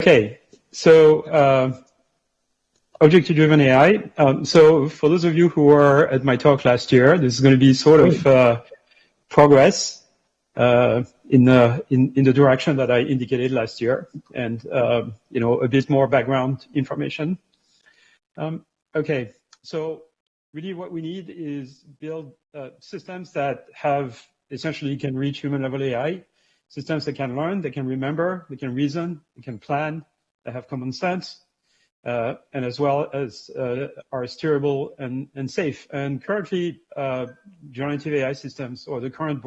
Okay, so objective-driven AI. So for those of you who were at my talk last year, this is going to be sort of progress in the direction that I indicated last year, and a bit more background information. Okay, so really what we need is build systems that have essentially can reach human-level AI, systems that can learn, they can remember, they can reason, they can plan, they have common sense, and as well as are steerable and safe. And currently, generative AI systems, or the current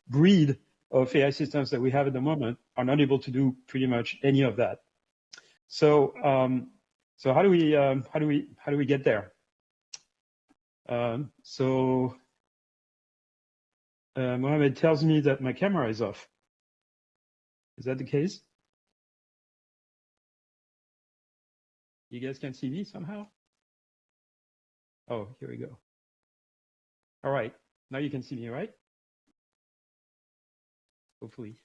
breed of AI systems that we have at the moment, are not able to do pretty much any of that. So, so how do we get there? Mohammed tells me that my camera is off. Is that the case? You guys can see me somehow? Oh, here we go. All right, now you can see me, right? Hopefully.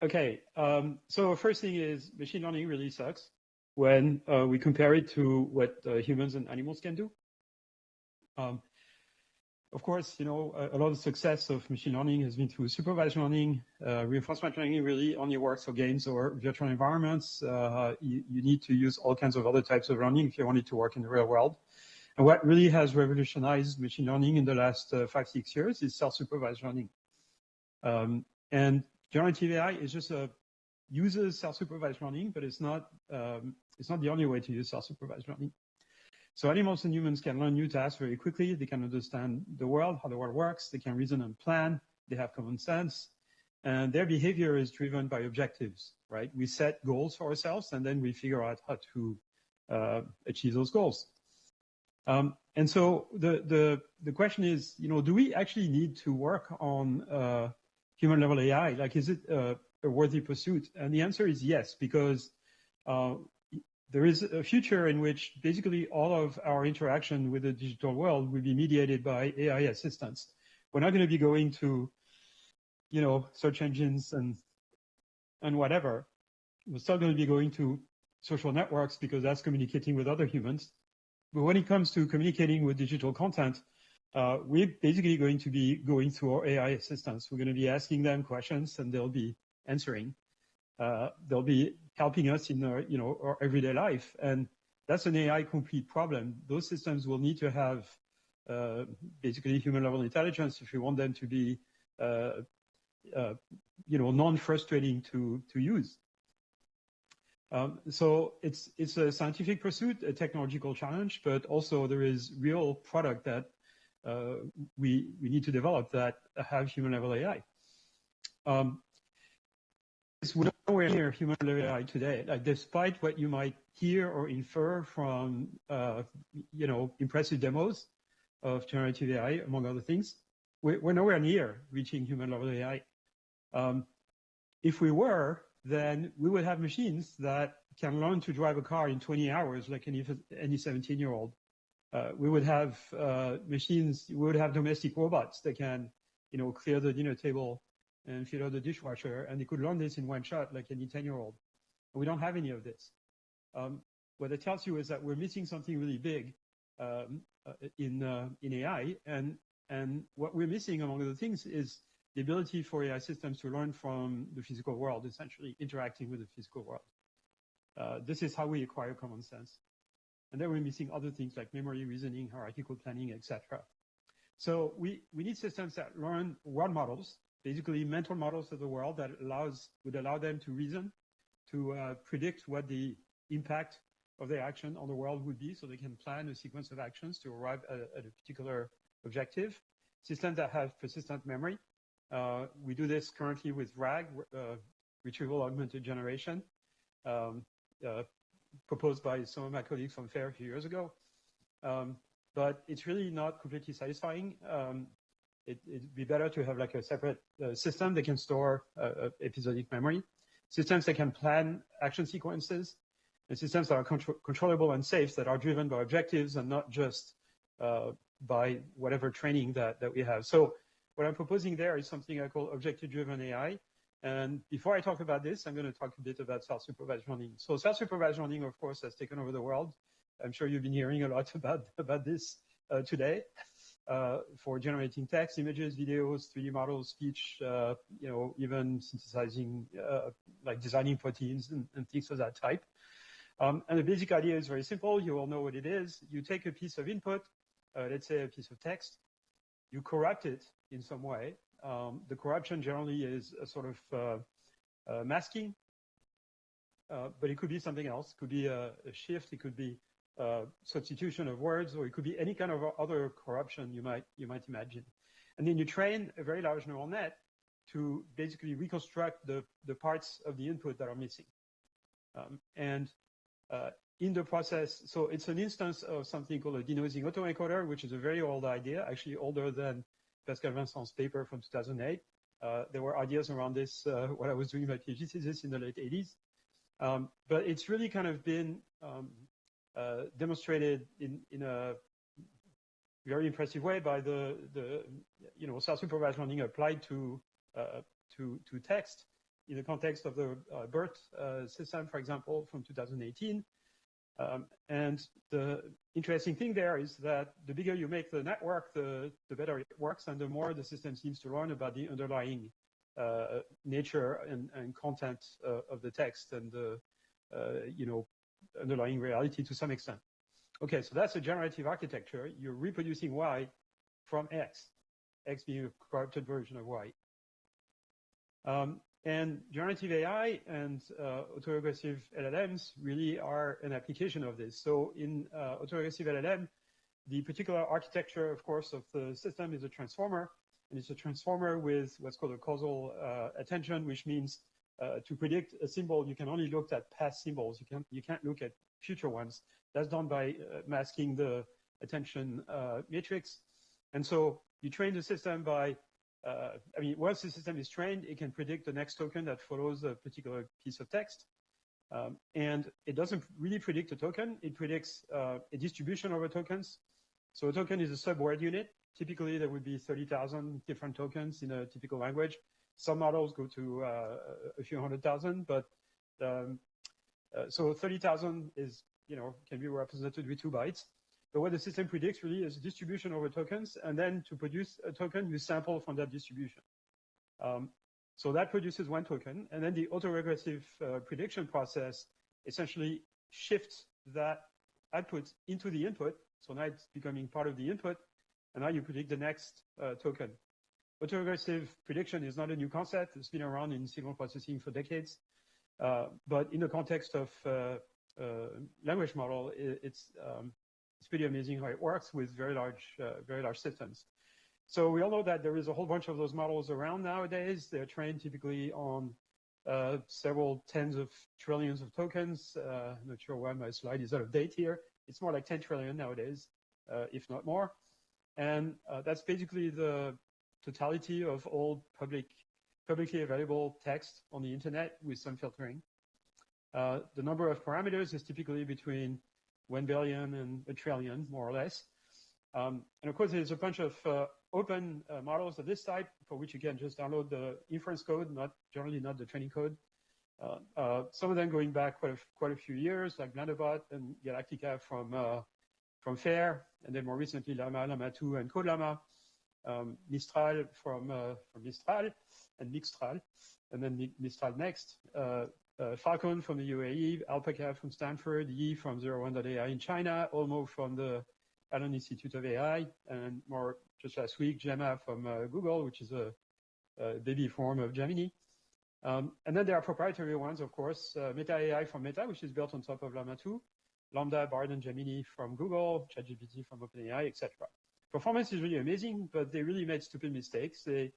Okay, so first thing is machine learning really sucks when we compare it to what humans and animals can do. Of course, a lot of success of machine learning has been through supervised learning. Reinforcement learning really only works for games or virtual environments. You need to use all kinds of other types of learning if you want it to work in the real world. And what really has revolutionized machine learning in the last 5-6 years is self-supervised learning. And generative AI is just uses self-supervised learning, but it's not the only way to use self-supervised learning. So animals and humans can learn new tasks very quickly. They can understand the world, how the world works. They can reason and plan. They have common sense. And their behavior is driven by objectives, right? We set goals for ourselves, and then we figure out how to achieve those goals. And so the question is, do we actually need to work on human-level AI? Like, is it a worthy pursuit? And the answer is yes, because there is a future in which basically all of our interaction with the digital world will be mediated by AI assistants. We're not going to be going to, search engines and whatever. We're still going to be going to social networks because that's communicating with other humans. But when it comes to communicating with digital content, we're basically going to be going through our AI assistants. We're going to be asking them questions, and they'll be answering. They'll be helping us in our everyday life, and that's an AI complete problem. Those systems will need to have basically human-level intelligence if you want them to be non-frustrating to use. So it's a scientific pursuit, a technological challenge, but also there is real product that we need to develop that have human-level AI. We're nowhere near human-level AI today. Like, despite what you might hear or infer from impressive demos of generative AI, among other things, we're nowhere near reaching human-level AI. If we were, then we would have machines that can learn to drive a car in 20 hours, like any 17-year-old. We would have machines. We would have domestic robots that can, clear the dinner table and fill out the dishwasher, and they could learn this in one shot, like any 10-year-old. We don't have any of this. What it tells you is that we're missing something really big in AI, and what we're missing, among other things, is the ability for AI systems to learn from the physical world, essentially interacting with the physical world. This is how we acquire common sense. And then we're missing other things like memory, reasoning, hierarchical planning, etc. So we need systems that learn world models, basically mental models of the world that would allow them to reason, to predict what the impact of their action on the world would be, so they can plan a sequence of actions to arrive at a particular objective. Systems that have persistent memory. We do this currently with RAG, Retrieval Augmented Generation, proposed by some of my colleagues from FAIR a few years ago. But it's really not completely satisfying. It'd be better to have like a separate system that can store episodic memory, systems that can plan action sequences, and systems that are controllable and safe, that are driven by objectives and not just by whatever training that we have. So what I'm proposing there is something I call objective-driven AI. And before I talk about this, I'm going to talk a bit about self-supervised learning. So self-supervised learning, of course, has taken over the world. I'm sure you've been hearing a lot about this today for generating text, images, videos, 3D models, speech, even synthesizing, like designing proteins and things of that type. And the basic idea is very simple. You all know what it is. You take a piece of input, let's say a piece of text, you corrupt it in some way. The corruption generally is a sort of masking, but it could be something else. It could be a shift. It could be substitution of words, or it could be any kind of other corruption you might imagine. And then you train a very large neural net to basically reconstruct the parts of the input that are missing. In the process, so it's an instance of something called a denoising autoencoder, which is a very old idea, actually older than Pascal Vincent's paper from 2008. There were ideas around this when I was doing my PhD thesis in the late 80s. But it's really kind of been demonstrated in a very impressive way by the self-supervised learning applied to text in the context of the BERT system, for example, from 2018. And the interesting thing there is that the bigger you make the network, the better it works, and the more the system seems to learn about the underlying nature and content of the text and the underlying reality to some extent. Okay, so that's a generative architecture. You're reproducing Y from X being a corrupted version of Y. And generative AI and autoregressive LLMs really are an application of this. So in autoregressive LLM, the particular architecture, of course, of the system is a transformer, and it's a transformer with what's called a causal attention, which means to predict a symbol, you can only look at past symbols. You can't look at future ones. That's done by masking the attention matrix. And so you train the system by once the system is trained, it can predict the next token that follows a particular piece of text. And it doesn't really predict a token. It predicts a distribution over tokens. So a token is a subword unit. Typically, there would be 30,000 different tokens in a typical language. Some models go to a few 100,000, but so 30,000 is, can be represented with 2 bytes. But what the system predicts really is distribution over tokens, and then to produce a token, you sample from that distribution. So that produces 1 token, and then the autoregressive prediction process essentially shifts that output into the input. So now it's becoming part of the input, and now you predict the next token. Autoregressive prediction is not a new concept. It's been around in signal processing for decades. But in the context of language model, it's pretty amazing how it works with very large systems. So we all know that there is a whole bunch of those models around nowadays. They're trained typically on several tens of trillions of tokens. I'm not sure why my slide is out of date here. It's more like 10 trillion nowadays, if not more. And that's basically the totality of all publicly available text on the internet with some filtering. The number of parameters is typically between 1 billion and a trillion, more or less. And of course, there's a bunch of open models of this type for which you can just download the inference code, generally not the training code. Some of them going back quite a few years, like Blunderbot and Galactica from FAIR, and then more recently Llama, Llama 2, and CodeLlama. Mistral from Mistral and Mixtral, and then Mistral next. Falcon from the UAE, Alpaca from Stanford, Yi from 01.ai in China, Olmo from the Allen Institute of AI, and more just last week, Gemma from Google, which is a baby form of Gemini. And then there are proprietary ones, of course, Meta AI from Meta, which is built on top of Llama 2, Lambda, Bard, and Gemini from Google, ChatGPT from OpenAI, etc. Performance is really amazing, but they really made stupid mistakes. They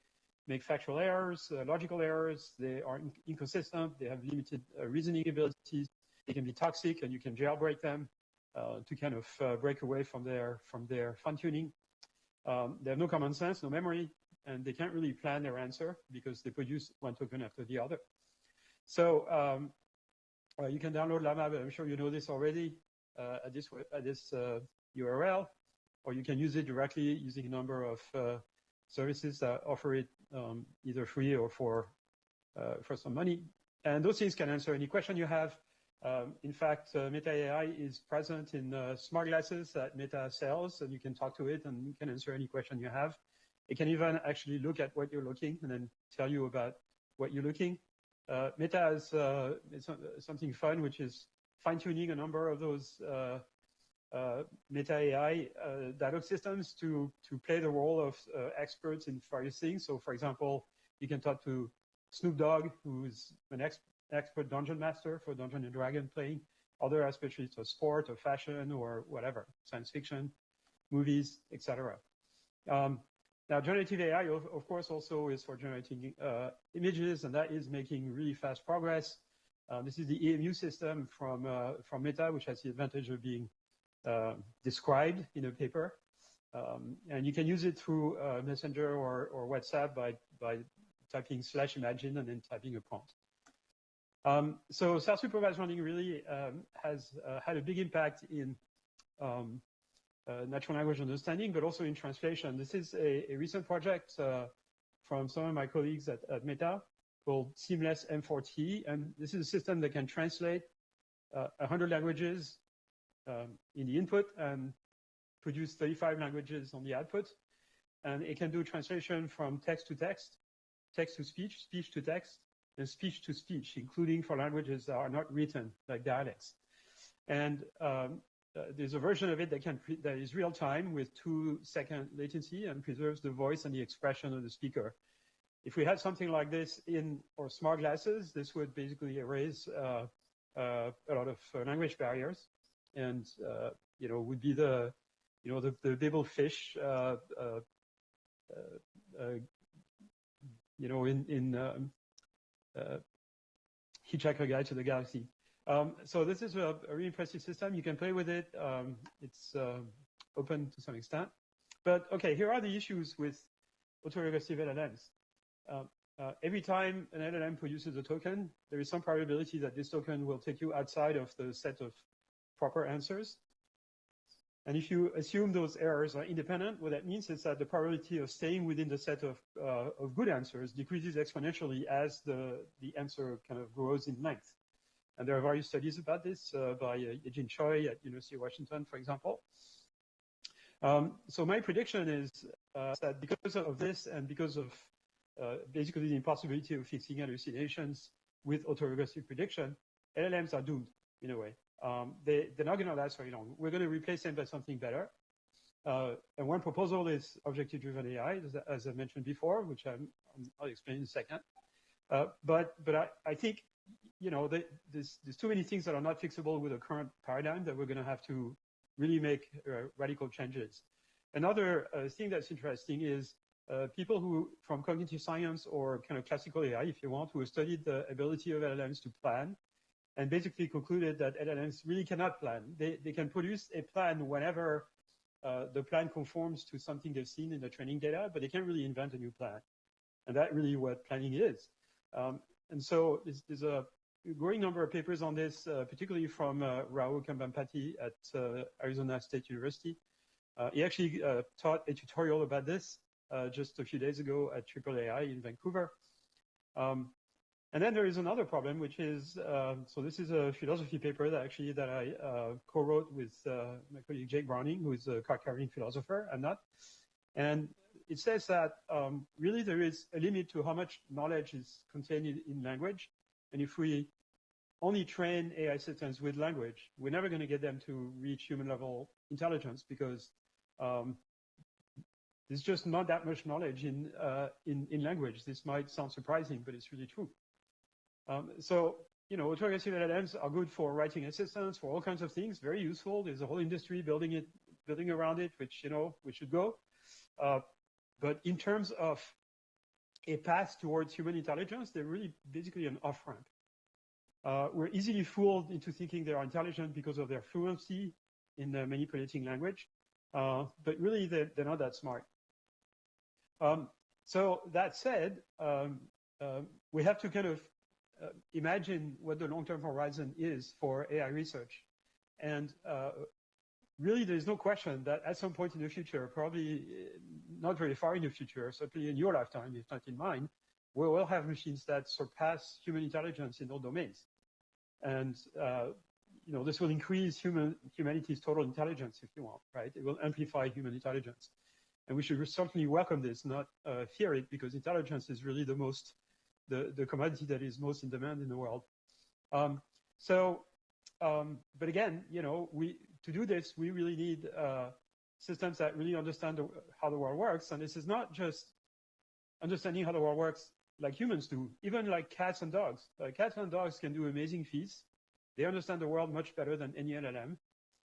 make factual errors, logical errors. They are inconsistent. They have limited reasoning abilities. They can be toxic, and you can jailbreak them to kind of break away from their fine tuning. They have no common sense, no memory, and they can't really plan their answer because they produce 1 token after the other. So you can download Llama, but I'm sure you know this already at this URL. Or you can use it directly using a number of services that offer it either free or for for some money. And those things can answer any question you have. In fact, Meta AI is present in smart glasses that Meta sells, and you can talk to it and it can answer any question you have. It can even actually look at what you're looking and then tell you about what you're looking. Meta has something fun, which is fine-tuning a number of those Meta AI dialogue systems to play the role of experts in various things. So, for example, you can talk to Snoop Dogg, who's an expert dungeon master for Dungeons and Dragons playing, other specialists of sport or fashion or whatever, science fiction, movies, etc. Now, generative AI, of course, also is for generating images, and that is making really fast progress. This is the EMU system from Meta, which has the advantage of being described in a paper. And you can use it through Messenger or WhatsApp by typing /imagine and then typing a prompt. So self-supervised learning really has had a big impact in natural language understanding, but also in translation. This is a recent project from some of my colleagues at Meta called Seamless M4T, and this is a system that can translate 100 languages in the input and produce 35 languages on the output. And it can do translation from text to text, text to speech, speech to text, and speech to speech, including for languages that are not written, like dialects. And there's a version of it that is real time with 2-second latency and preserves the voice and the expression of the speaker. If we had something like this in our smart glasses, this would basically erase a lot of language barriers, and would be the Babel fish, in Hitchhiker's Guide to the Galaxy. So this is a really impressive system. You can play with it. It's open to some extent. But okay, here are the issues with autoregressive LLMs. Every time an LLM produces a token, there is some probability that this token will take you outside of the set of proper answers. And if you assume those errors are independent, what that means is that the probability of staying within the set of good answers decreases exponentially as the answer kind of grows in length. And there are various studies about this by Eugene Choi at University of Washington, for example. So my prediction is that because of this and because of basically the impossibility of fixing hallucinations with autoregressive prediction, LLMs are doomed in a way. They're not going to last very long. We're going to replace them by something better. And one proposal is objective-driven AI, as I mentioned before, which I'll explain in a second. But I think, there's too many things that are not fixable with the current paradigm that we're going to have to really make radical changes. Another thing that's interesting is people who, from cognitive science or kind of classical AI, if you want, who have studied the ability of LLMs to plan, and basically concluded that LLMs really cannot plan. They can produce a plan whenever the plan conforms to something they've seen in the training data, but they can't really invent a new plan. And that's really what planning is. And so there's a growing number of papers on this, particularly from Rao Kambampati at Arizona State University. He actually taught a tutorial about this just a few days ago at AAAI in Vancouver. And then there is another problem, which is, so this is a philosophy paper that I co-wrote with my colleague Jake Browning, who is a card-carrying philosopher. I'm not. And it says that really there is a limit to how much knowledge is contained in language. And if we only train AI systems with language, we're never going to get them to reach human-level intelligence because there's just not that much knowledge in language. This might sound surprising, but it's really true. So, autoregressive LLMs are good for writing assistants, for all kinds of things, very useful. There's a whole industry building around it, which, we should go. But in terms of a path towards human intelligence, they're really basically an off-ramp. We're easily fooled into thinking they are intelligent because of their fluency in manipulating language. But really, they're not that smart. So that said, we have to kind of imagine what the long-term horizon is for AI research. And really, there's no question that at some point in the future, probably not very far in the future, certainly in your lifetime, if not in mine, we will have machines that surpass human intelligence in all domains. And, this will increase humanity's total intelligence, if you want, right? It will amplify human intelligence. And we should certainly welcome this, not fear it, because intelligence is really the commodity that is most in demand in the world. But again, to do this, we really need systems that really understand how the world works. And this is not just understanding how the world works like humans do, even like cats and dogs. Cats and dogs can do amazing feats. They understand the world much better than any LLM.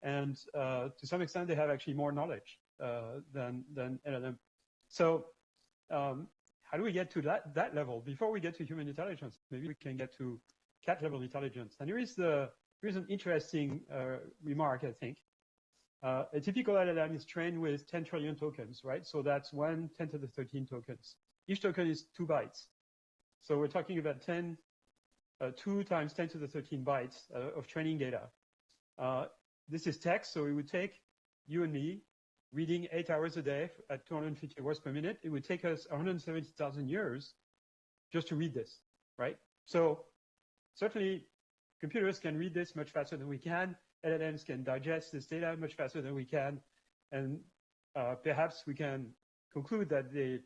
And to some extent, they have actually more knowledge than LLM. So how do we get to that level? Before we get to human intelligence, maybe we can get to cat-level intelligence. And here's an interesting remark, I think. A typical LLM is trained with 10 trillion tokens, right? So that's 1 10 to the 13 tokens. Each token is 2 bytes. So we're talking about 2 times 10 to the 13 bytes of training data. This is text, so it would take you and me reading 8 hours a day at 250 words per minute. It would take us 170,000 years just to read this, right? So certainly computers can read this much faster than we can. LLMs can digest this data much faster than we can. And perhaps we can conclude that they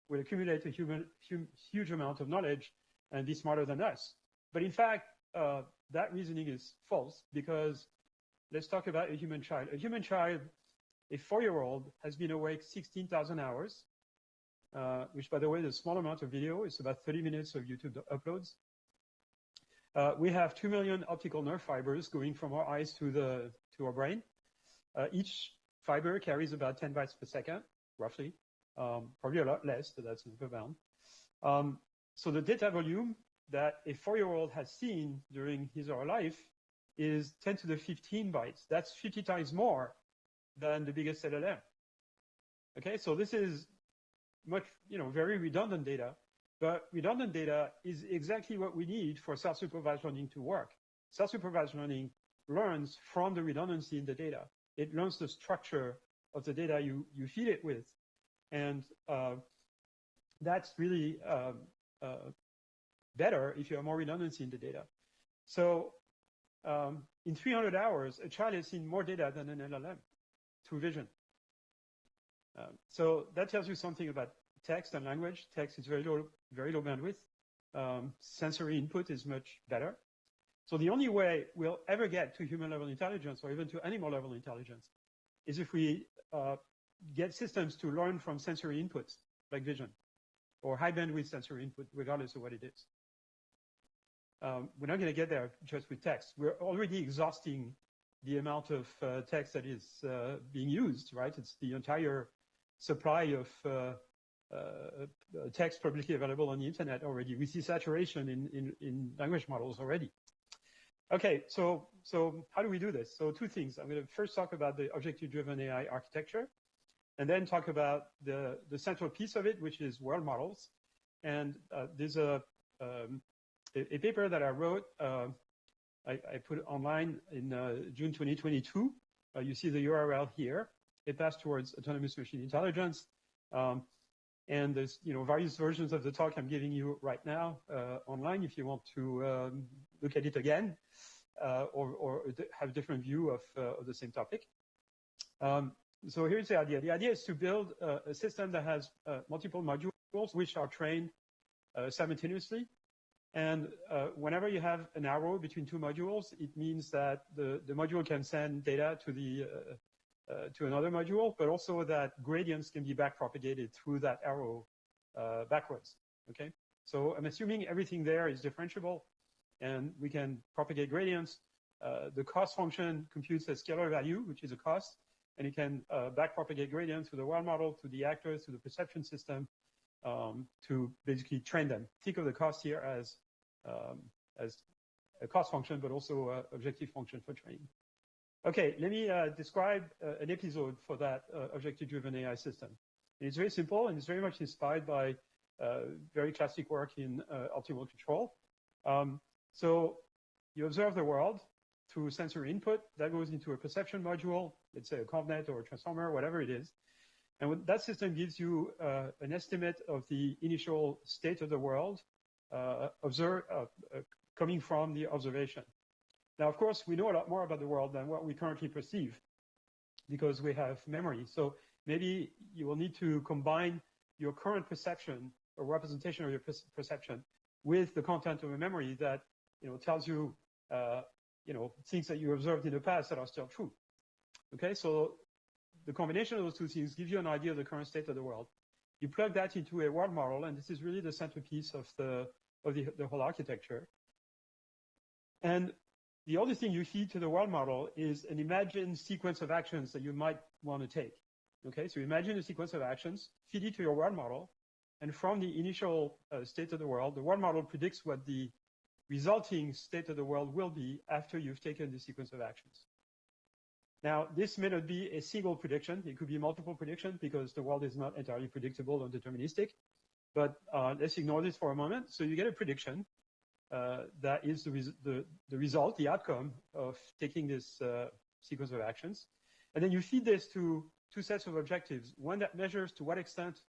will accumulate a huge amount of knowledge and be smarter than us. But in fact, that reasoning is false, because let's talk about a human child. A human child, a 4-year-old, has been awake 16,000 hours, which, by the way, is a small amount of video. It's about 30 minutes of YouTube uploads. We have 2 million optical nerve fibers going from our eyes to our brain. Each fiber carries about 10 bytes per second, roughly. Probably a lot less, but that's an upper bound. So the data volume that a 4-year-old has seen during his or her life is 10 to the 15 bytes. That's 50 times more than the biggest LLM. Okay, so this is much, very redundant data. But redundant data is exactly what we need for self-supervised learning to work. Self-supervised learning learns from the redundancy in the data. It learns the structure of the data you feed it with. And that's really better if you have more redundancy in the data. So in 300 hours, a child has seen more data than an LLM through vision. So that tells you something about text and language. Text is very low bandwidth. Sensory input is much better. So the only way we'll ever get to human level intelligence, or even to animal level intelligence, is if we get systems to learn from sensory inputs, like vision, or high bandwidth sensory input, regardless of what it is. We're not going to get there just with text. We're already exhausting the amount of text that is being used, right? It's the entire supply of text publicly available on the internet already. We see saturation in language models already. Okay, so how do we do this? So 2 things. I'm going to first talk about the objective-driven AI architecture, and then talk about the central piece of it, which is world models. And there's a paper that I wrote, I put it online in June 2022. You see the URL here. It passed towards autonomous machine intelligence. And there's various versions of the talk I'm giving you right now online if you want to look at it again or have a different view of the same topic. So here's the idea. The idea is to build a system that has multiple modules which are trained simultaneously. And whenever you have an arrow between 2 modules, it means that the module can send data to another module, but also that gradients can be backpropagated through that arrow backwards. Okay, so I'm assuming everything there is differentiable, and we can propagate gradients. The cost function computes a scalar value, which is a cost, and you can backpropagate gradients to the world model, to the actors, to the perception system, to basically train them. Think of the cost here as a cost function, but also an objective function for training. Okay, let me describe an episode for that objective-driven AI system. And it's very simple, and it's very much inspired by very classic work in optimal control. So you observe the world through sensory input that goes into a perception module, let's say a ConvNet or a transformer, whatever it is. And that system gives you an estimate of the initial state of the world coming from the observation. Now, of course, we know a lot more about the world than what we currently perceive because we have memory. So maybe you will need to combine your current perception or representation of your perception with the content of a memory that tells you things that you observed in the past that are still true. Okay, so the combination of those two things gives you an idea of the current state of the world. You plug that into a world model, and this is really the centerpiece of the whole architecture. And the other thing you feed to the world model is an imagined sequence of actions that you might want to take. Okay, so imagine a sequence of actions, feed it to your world model, and from the initial state of the world model predicts what the resulting state of the world will be after you've taken the sequence of actions. Now, this may not be a single prediction. It could be multiple predictions because the world is not entirely predictable or deterministic. But let's ignore this for a moment. So you get a prediction that is the result, the outcome of taking this sequence of actions. And then you feed this to two sets of objectives. One that measures to what extent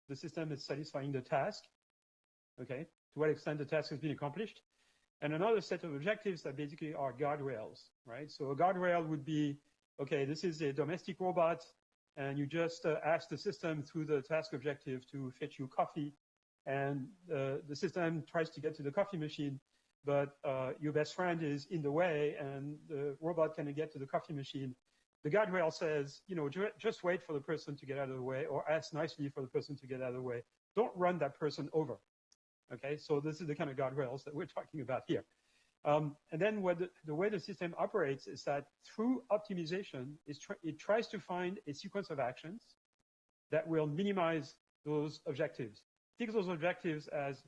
the system is satisfying the task, okay, to what extent the task has been accomplished. And another set of objectives that basically are guardrails, right? So a guardrail would be, okay, this is a domestic robot, and you just ask the system through the task objective to fetch you coffee, and the system tries to get to the coffee machine, but your best friend is in the way, and the robot cannot get to the coffee machine. The guardrail says, just wait for the person to get out of the way, or ask nicely for the person to get out of the way. Don't run that person over. Okay, so this is the kind of guardrails that we're talking about here. And then the way the system operates is that through optimization, it tries to find a sequence of actions that will minimize those objectives. Think of those objectives as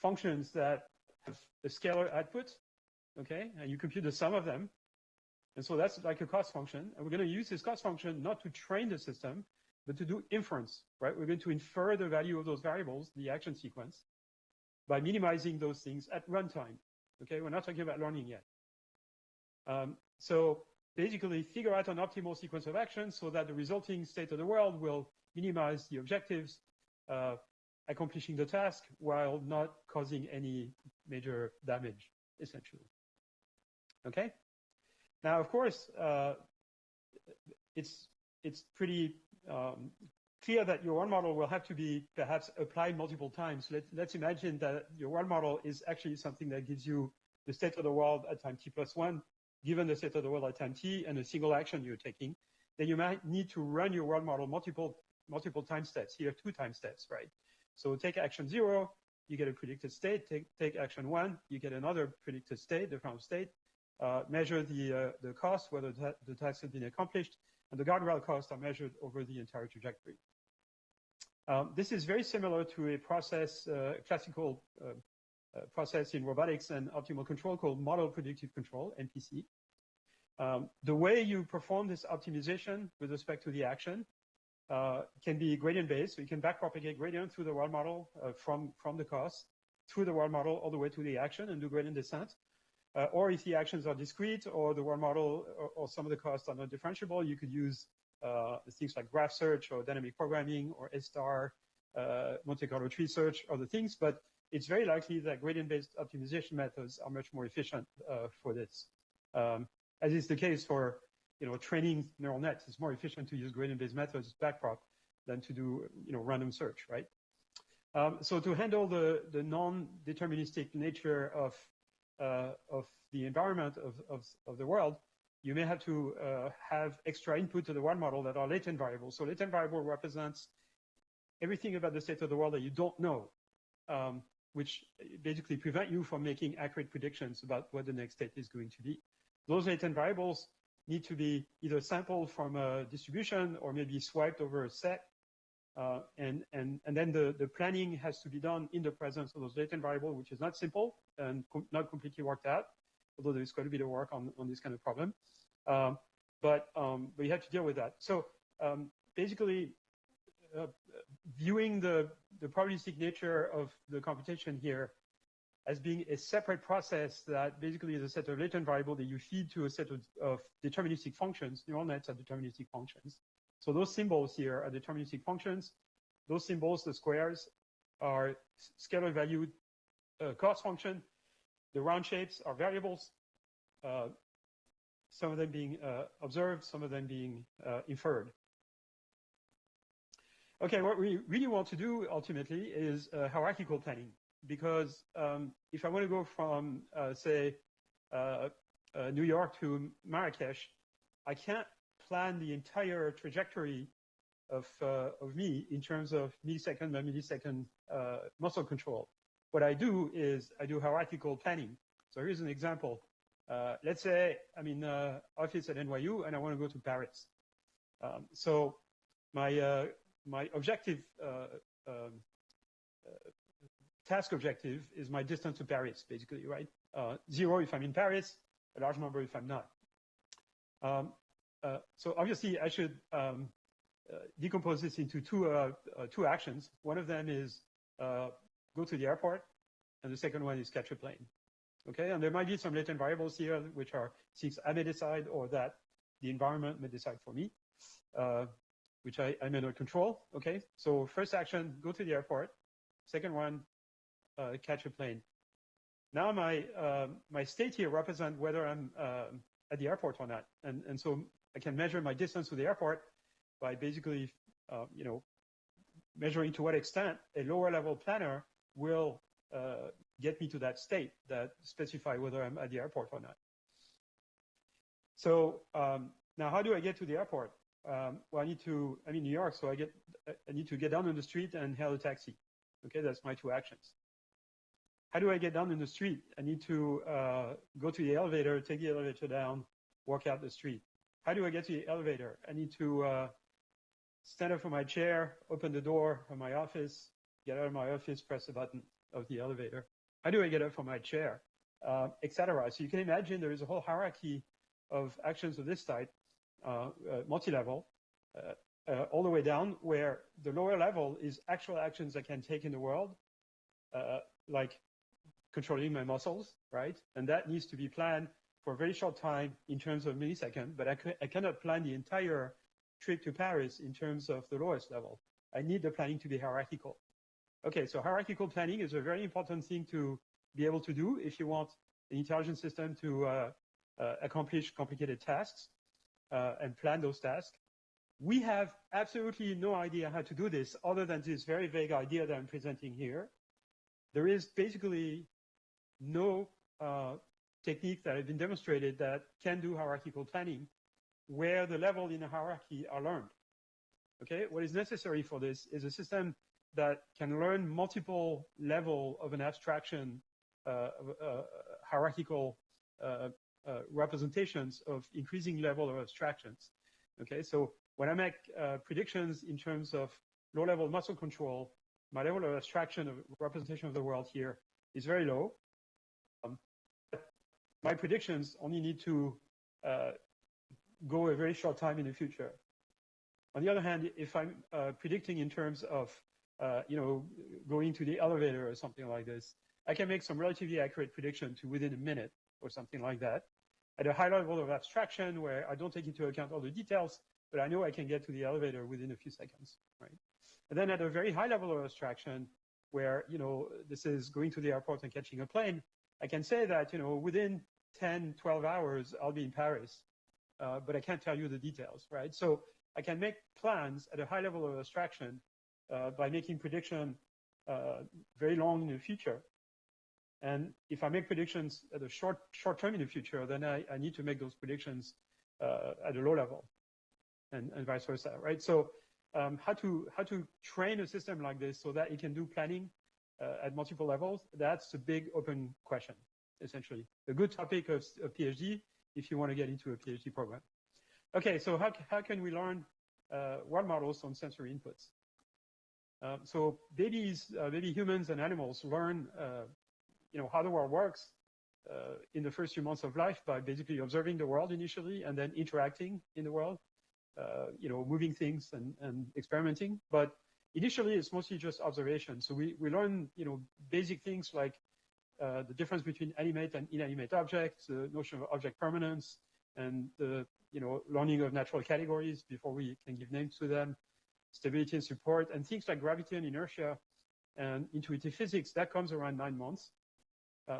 functions that have a scalar output, okay, and you compute the sum of them. And so that's like a cost function. And we're going to use this cost function not to train the system, but to do inference, right? We're going to infer the value of those variables, the action sequence, by minimizing those things at runtime. Okay, we're not talking about learning yet. So basically figure out an optimal sequence of actions so that the resulting state of the world will minimize the objectives, accomplishing the task while not causing any major damage, essentially. Okay? Now, of course, it's pretty clear that your world model will have to be perhaps applied multiple times. Let's imagine that your world model is actually something that gives you the state of the world at time t+1, given the state of the world at time t and a single action you're taking. Then you might need to run your world model multiple time steps. Here, 2 time steps, right? So take action 0, you get a predicted state. Take action 1, you get another predicted state, the final state. Measure the cost, whether the task has been accomplished, and the guardrail costs are measured over the entire trajectory. This is very similar to a process, classical process in robotics and optimal control called model predictive control, MPC. The way you perform this optimization with respect to the action can be gradient-based. So you can backpropagate gradient through the world model from the cost through the world model all the way to the action and do gradient descent. Or if the actions are discrete or the world model or some of the costs are not differentiable, you could use things like graph search or dynamic programming or S-star, Monte Carlo tree search, other things. But it's very likely that gradient-based optimization methods are much more efficient for this. As is the case for training neural nets. It's more efficient to use gradient-based methods, backprop, than to do random search, right? So to handle the non-deterministic nature of the environment of the world, you may have to have extra input to the world model that are latent variables. So latent variable represents everything about the state of the world that you don't know, which basically prevent you from making accurate predictions about what the next state is going to be. Those latent variables need to be either sampled from a distribution or maybe swiped over a set. And then the planning has to be done in the presence of those latent variables, which is not simple and not completely worked out, although there's quite a bit of work on this kind of problem. But you have to deal with that. So basically, viewing the probabilistic nature of the computation here as being a separate process that basically is a set of latent variables that you feed to a set of deterministic functions. Neural nets are deterministic functions. So those symbols here are deterministic functions. Those symbols, the squares, are scalar valued cost function. The round shapes are variables, some of them being observed, some of them being inferred. Okay, what we really want to do ultimately is hierarchical planning, because if I want to go from, say, New York to Marrakesh, I can't plan the entire trajectory of me in terms of millisecond by millisecond muscle control. What I do is I do hierarchical planning. So here's an example. Let's say I'm in office at NYU and I want to go to Paris. So my objective, task objective is my distance to Paris, basically, right? 0 if I'm in Paris, a large number if I'm not. So obviously I should decompose this into two actions. One of them is go to the airport, and the second one is catch a plane. Okay, and there might be some latent variables here, which are things I may decide or that the environment may decide for me, which I may not control. Okay, so first action, go to the airport. Second one, catch a plane. Now my state here represents whether I'm at the airport or not, and so I can measure my distance to the airport by basically, measuring to what extent a lower level planner will get me to that state that specify whether I'm at the airport or not. So now how do I get to the airport? Well, I'm in New York, so I need to get down on the street and hail a taxi. Okay, that's my two actions. How do I get down in the street? I need to go to the elevator, take the elevator down, walk out the street. How do I get to the elevator? I need to stand up from my chair, open the door of my office, get out of my office, press the button of the elevator. How do I get up from my chair, etc. So you can imagine there is a whole hierarchy of actions of this type, multi-level, all the way down, where the lower level is actual actions I can take in the world, like controlling my muscles, right? And that needs to be planned for a very short time in terms of milliseconds, but I cannot plan the entire trip to Paris in terms of the lowest level. I need the planning to be hierarchical. Okay, so hierarchical planning is a very important thing to be able to do if you want an intelligent system to accomplish complicated tasks and plan those tasks. We have absolutely no idea how to do this other than this very vague idea that I'm presenting here. There is basically no technique that has been demonstrated that can do hierarchical planning where the level in the hierarchy are learned. Okay, what is necessary for this is a system that can learn multiple level of an abstraction, hierarchical representations of increasing level of abstractions. Okay, so when I make predictions in terms of low-level muscle control, my level of abstraction of representation of the world here is very low. My predictions only need to go a very short time in the future. On the other hand, if I'm predicting in terms of going to the elevator or something like this, I can make some relatively accurate prediction to within a minute or something like that at a high level of abstraction where I don't take into account all the details, but I know I can get to the elevator within a few seconds, right? And then at a very high level of abstraction where, this is going to the airport and catching a plane, I can say that, within 10, 12 hours, I'll be in Paris, but I can't tell you the details, right? So I can make plans at a high level of abstraction by making prediction very long in the future. And if I make predictions at a short term in the future, then I need to make those predictions at a low level, and vice versa, right? So how to train a system like this so that it can do planning at multiple levels? That's a big open question, essentially. A good topic of a PhD if you want to get into a PhD program. Okay, so how can we learn world models on sensory inputs? So baby humans and animals learn how the world works in the first few months of life by basically observing the world initially and then interacting in the world, moving things and experimenting. But initially, it's mostly just observation. So we learn, basic things like the difference between animate and inanimate objects, the notion of object permanence, and the learning of natural categories before we can give names to them, stability and support, and things like gravity and inertia and intuitive physics. That comes around 9 months.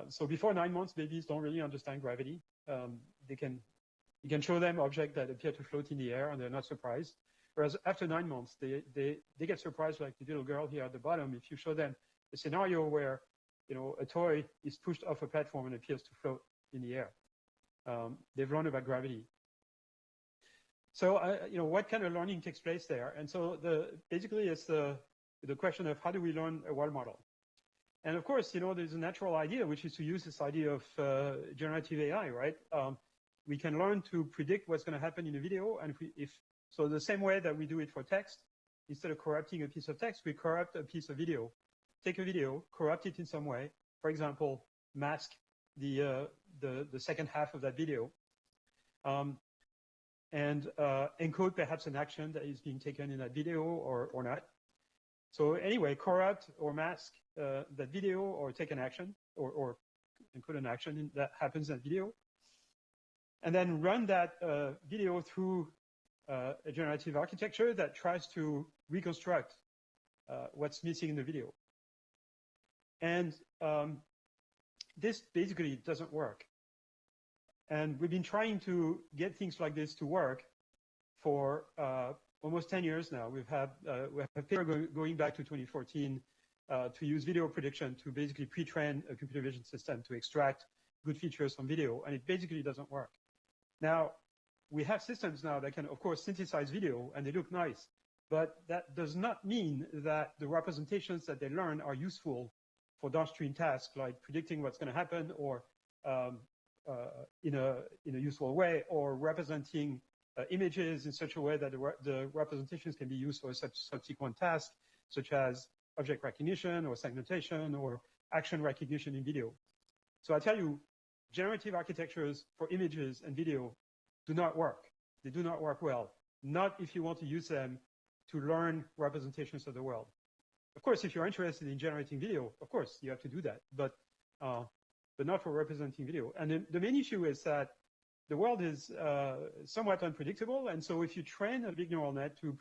So before 9 months, babies don't really understand gravity. You can show them objects that appear to float in the air, and they're not surprised. Whereas after 9 months, they get surprised, like the little girl here at the bottom. If you show them a scenario where a toy is pushed off a platform and appears to float in the air, they've learned about gravity. So what kind of learning takes place there? And so basically it's the question of how do we learn a world model? And of course, there's a natural idea, which is to use this idea of generative AI, right? We can learn to predict what's going to happen in a video, and so the same way that we do it for text, instead of corrupting a piece of text, we corrupt a piece of video. Take a video, corrupt it in some way. For example, mask the second half of that video, and encode perhaps an action that is being taken in that video or not. So anyway, corrupt or mask that video, or take an action, or encode an action that happens in that video, and then run that video through a generative architecture that tries to reconstruct what's missing in the video. And this basically doesn't work. And we've been trying to get things like this to work for almost 10 years now. We have a paper going back to 2014 to use video prediction to basically pre-train a computer vision system to extract good features from video, and it basically doesn't work. Now, we have systems now that can, of course, synthesize video, and they look nice, but that does not mean that the representations that they learn are useful for downstream tasks like predicting what's going to happen, or in a useful way, or representing images in such a way that the representations can be used for a subsequent task, such as object recognition or segmentation or action recognition in video. So I tell you, generative architectures for images and video do not work. They do not work well. Not if you want to use them to learn representations of the world. Of course, if you're interested in generating video, of course, you have to do that, but not for representing video. And the main issue is that the world is somewhat unpredictable. And so if you train a big neural net to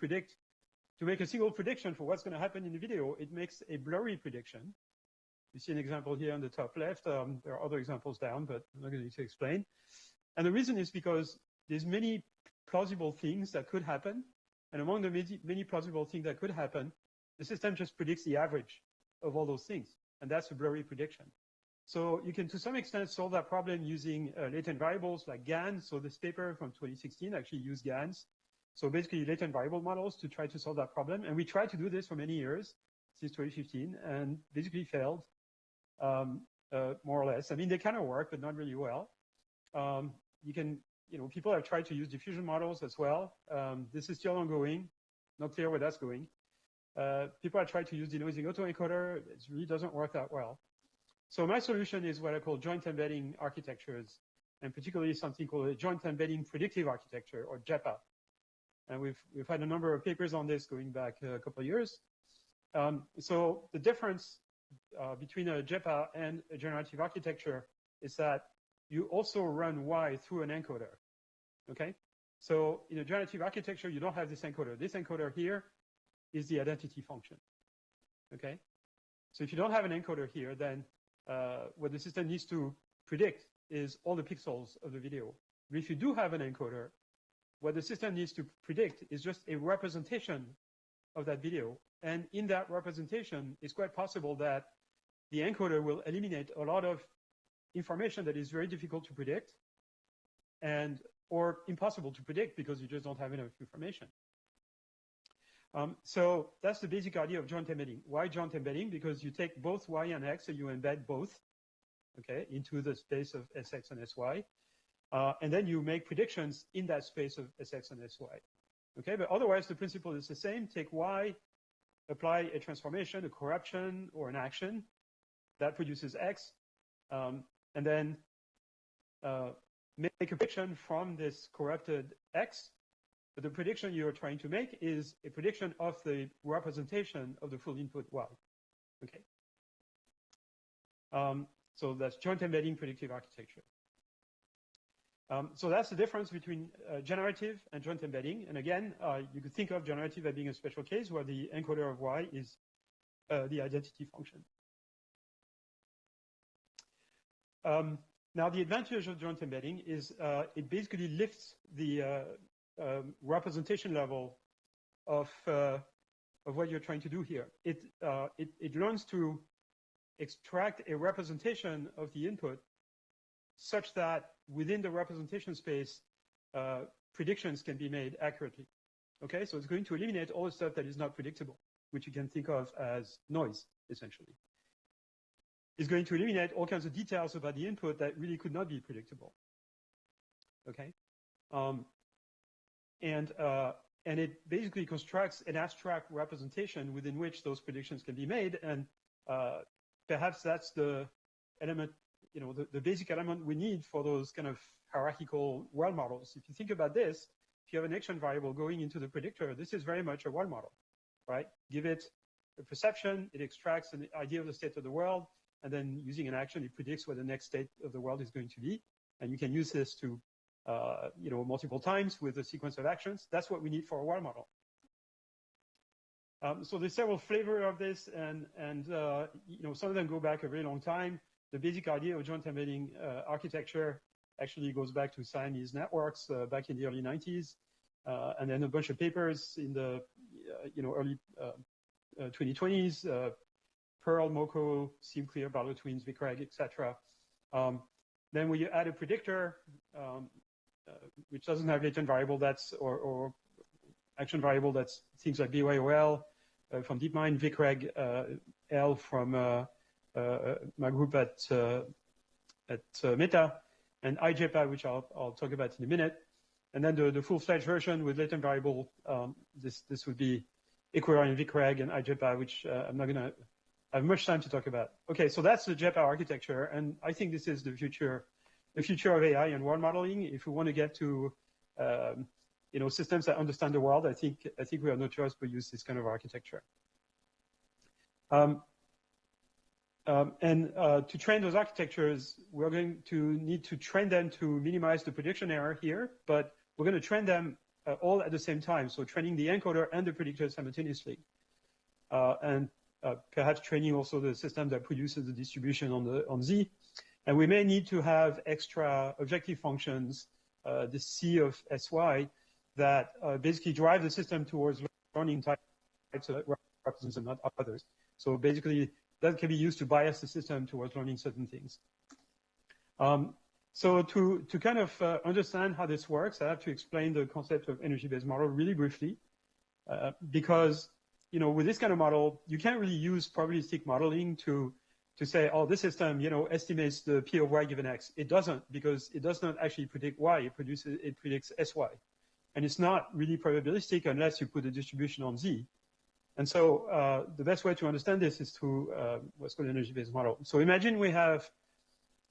make a single prediction for what's going to happen in the video, it makes a blurry prediction. You see an example here on the top left. There are other examples down, but I'm not going to explain. And the reason is because there's many plausible things that could happen. And among the many plausible things that could happen, the system just predicts the average of all those things. And that's a blurry prediction. So you can, to some extent, solve that problem using latent variables like GAN. So this paper from 2016 actually used GANs. So basically latent variable models to try to solve that problem. And we tried to do this for many years, since 2015, and basically failed, more or less. I mean, they kind of work, but not really well. People have tried to use diffusion models as well. This is still ongoing, not clear where that's going. People have tried to use denoising autoencoder. It really doesn't work that well. So my solution is what I call joint embedding architectures, and particularly something called a joint embedding predictive architecture, or JEPA. And we've had a number of papers on this going back a couple of years. So the difference between a JEPA and a generative architecture is that you also run Y through an encoder. Okay? So in a generative architecture, you don't have this encoder. This encoder here is the identity function. Okay? So if you don't have an encoder here, then what the system needs to predict is all the pixels of the video. But if you do have an encoder, what the system needs to predict is just a representation of that video. And in that representation, it's quite possible that the encoder will eliminate a lot of information that is very difficult to predict or impossible to predict because you just don't have enough information. So that's the basic idea of joint embedding. Why joint embedding? Because you take both Y and X and you embed both, okay, into the space of Sx and Sy. And then you make predictions in that space of Sx and Sy. Okay, but otherwise the principle is the same. Take Y, apply a transformation, a corruption, or an action that produces X, and then make a prediction from this corrupted X. But the prediction you're trying to make is a prediction of the representation of the full input Y. Okay. So that's joint embedding predictive architecture. So that's the difference between generative and joint embedding. And again, you could think of generative as being a special case where the encoder of Y is the identity function. Now, the advantage of joint embedding is it basically lifts the representation level of what you're trying to do here. It learns to extract a representation of the input such that within the representation space, predictions can be made accurately. Okay, so it's going to eliminate all the stuff that is not predictable, which you can think of as noise, essentially. It's going to eliminate all kinds of details about the input that really could not be predictable. Okay, and it basically constructs an abstract representation within which those predictions can be made, and perhaps that's the element, the basic element we need for those kind of hierarchical world models. If you think about this, if you have an action variable going into the predictor, this is very much a world model, right? Give it a perception, it extracts an idea of the state of the world, and then using an action, it predicts what the next state of the world is going to be. And you can use this to, multiple times with a sequence of actions. That's what we need for a world model. So there's several flavors of this, and some of them go back a very long time. The basic idea of joint embedding architecture actually goes back to Siamese networks back in the early 90s, and then a bunch of papers in the early 2020s. Pearl, Moko, Seem Clear, Barlow Twins, VCREG, etc. Then when you add a predictor, which doesn't have latent variable or action variable, that's things like BYOL from DeepMind, VCREG, L from my group at Meta, and IJPA, which I'll talk about in a minute. And then the full-fledged version with latent variable, this would be Equerry and VCREG and IJPA, which I'm not going to have much time to talk about. Okay, so that's the JEPA architecture, and I think this is the future of AI and world modeling. If we want to get to systems that understand the world, I think we have no choice but use this kind of architecture. To train those architectures, we're going to need to train them to minimize the prediction error here, but we're going to train them all at the same time. So training the encoder and the predictor simultaneously. And perhaps training also the system that produces the distribution on Z. And we may need to have extra objective functions, the C of SY, that basically drive the system towards learning types of representations and not others. So basically, that can be used to bias the system towards learning certain things. So to kind of understand how this works, I have to explain the concept of energy-based model really briefly, because with this kind of model, you can't really use probabilistic modeling to say, oh, this system, estimates the P of Y given X. It doesn't, because it does not actually predict Y. It predicts SY. And it's not really probabilistic unless you put a distribution on Z. And so the best way to understand this is through what's called an energy-based model. So imagine we have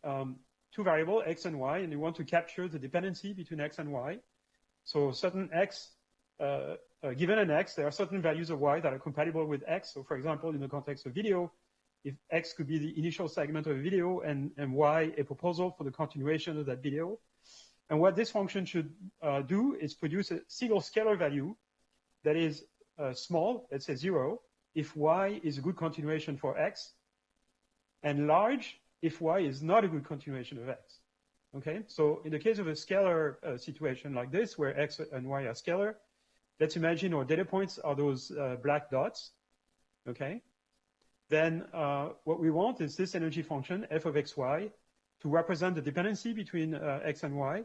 two variables, X and Y, and we want to capture the dependency between X and Y. So certain X, given an X, there are certain values of Y that are compatible with X. So for example, in the context of video, if X could be the initial segment of a video and Y a proposal for the continuation of that video. And what this function should do is produce a single scalar value that is small, let's say 0, if Y is a good continuation for X, and large if Y is not a good continuation of X. Okay, so in the case of a scalar situation like this, where X and Y are scalar, let's imagine our data points are those black dots. Okay, then what we want is this energy function, f of xy, to represent the dependency between X and Y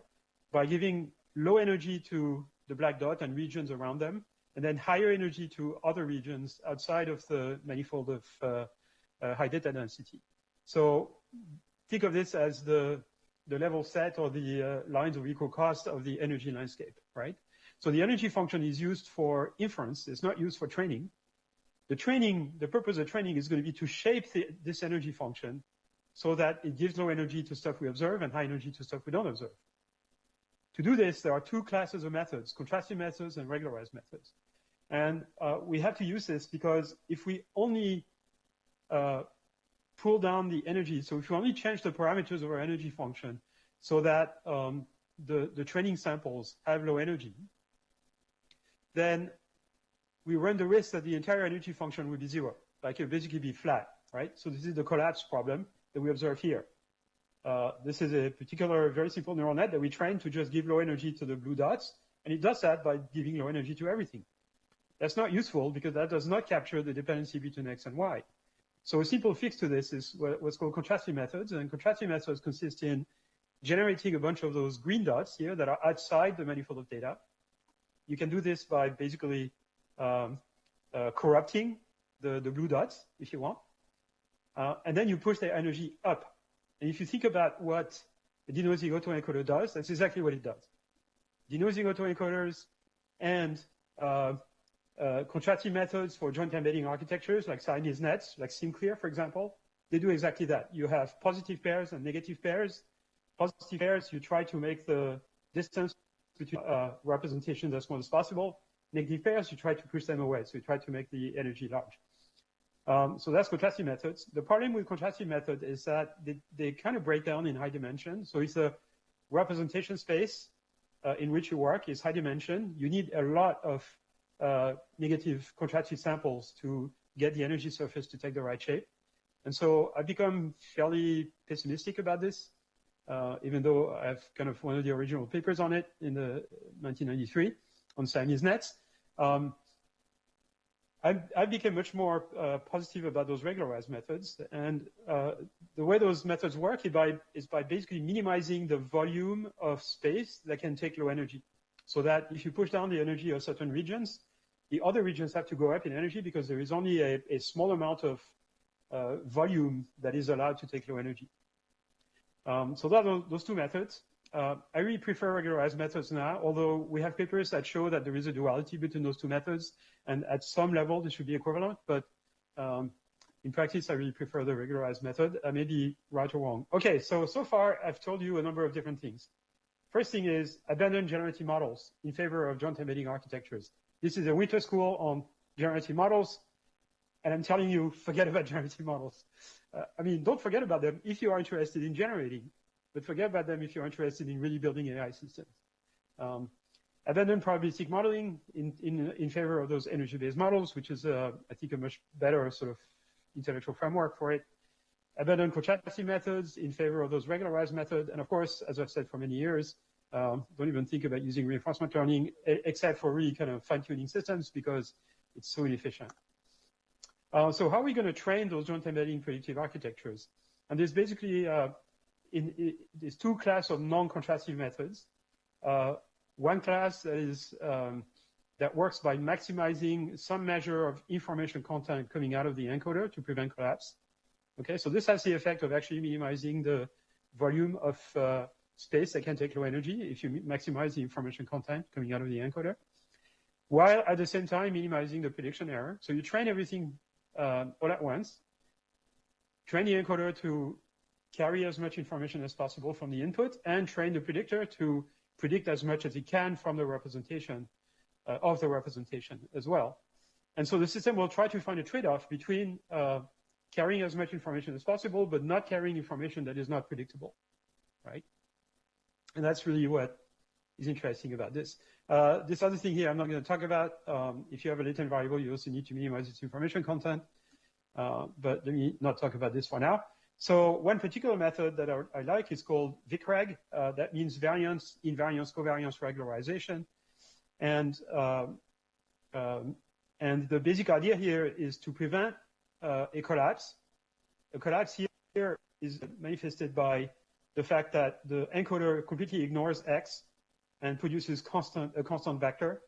by giving low energy to the black dot and regions around them, and then higher energy to other regions outside of the manifold of high data density. So think of this as the level set or the lines of equal cost of the energy landscape, right? So the energy function is used for inference. It's not used for training. The purpose of training is going to be to shape this energy function so that it gives low energy to stuff we observe and high energy to stuff we don't observe. To do this, there are two classes of methods, contrastive methods and regularized methods. And we have to use this because if we only put pull down the energy, so if you only change the parameters of our energy function so that the training samples have low energy, then we run the risk that the entire energy function will be zero, like it will basically be flat, right? So this is the collapse problem that we observe here. This is a particular very simple neural net that we train to just give low energy to the blue dots, and it does that by giving low energy to everything. That's not useful because that does not capture the dependency between X and Y. So a simple fix to this is what's called contrastive methods, and contrastive methods consist in generating a bunch of those green dots here that are outside the manifold of data. You can do this by basically corrupting the blue dots, if you want. And then you push their energy up. And if you think about what a de Noisy autoencoder does, that's exactly what it does. De Noisy autoencoders and contrastive methods for joint embedding architectures like Siamese nets, like SimClear, for example, they do exactly that. You have positive pairs and negative pairs. Positive pairs, you try to make the distance between representations as small as possible. Negative pairs, you try to push them away. So you try to make the energy large. So that's contrastive methods. The problem with contrastive method is that they kind of break down in high dimension. So it's a representation space in which you work is high dimension. You need a lot of negative contrastive samples to get the energy surface to take the right shape. And so I've become fairly pessimistic about this, even though I've kind of one of the original papers on it in the 1993 on Siamese nets. I became much more positive about those regularized methods. And the way those methods work is by basically minimizing the volume of space that can take low energy. So that if you push down the energy of certain regions, the other regions have to go up in energy because there is only a small amount of volume that is allowed to take low energy. So that are those two methods. I really prefer regularized methods now, although we have papers that show that there is a duality between those two methods, and at some level they should be equivalent, but in practice I really prefer the regularized method. I may be right or wrong. Okay, so far I've told you a number of different things. First thing is abandon generative models in favor of joint embedding architectures. This is a winter school on generative models, and I'm telling you, forget about generative models. I mean, don't forget about them if you are interested in generating, but forget about them if you're interested in really building AI systems. Abandon probabilistic modeling in favor of those energy-based models, which is, I think, a much better sort of intellectual framework for it. Abandon contrastive methods in favor of those regularized methods. And of course, as I've said for many years, don't even think about using reinforcement learning except for really kind of fine-tuning systems because it's so inefficient. So how are we going to train those joint embedding predictive architectures? And there's basically there's two classes of non-contrastive methods. One class that works by maximizing some measure of information content coming out of the encoder to prevent collapse. Okay, so this has the effect of actually minimizing the volume of space that can take low energy if you maximize the information content coming out of the encoder, while at the same time minimizing the prediction error. So you train everything all at once, train the encoder to carry as much information as possible from the input, and train the predictor to predict as much as it can from the representation of the representation as well. And so the system will try to find a trade-off between carrying as much information as possible, but not carrying information that is not predictable, right? And that's really what is interesting about this. This other thing here I'm not going to talk about. If you have a latent variable, you also need to minimize its information content. But let me not talk about this for now. So one particular method that I like is called VICREG. That means variance, invariance, covariance regularization. And the basic idea here is to prevent a collapse. A collapse here is manifested by the fact that the encoder completely ignores X and produces a constant vector.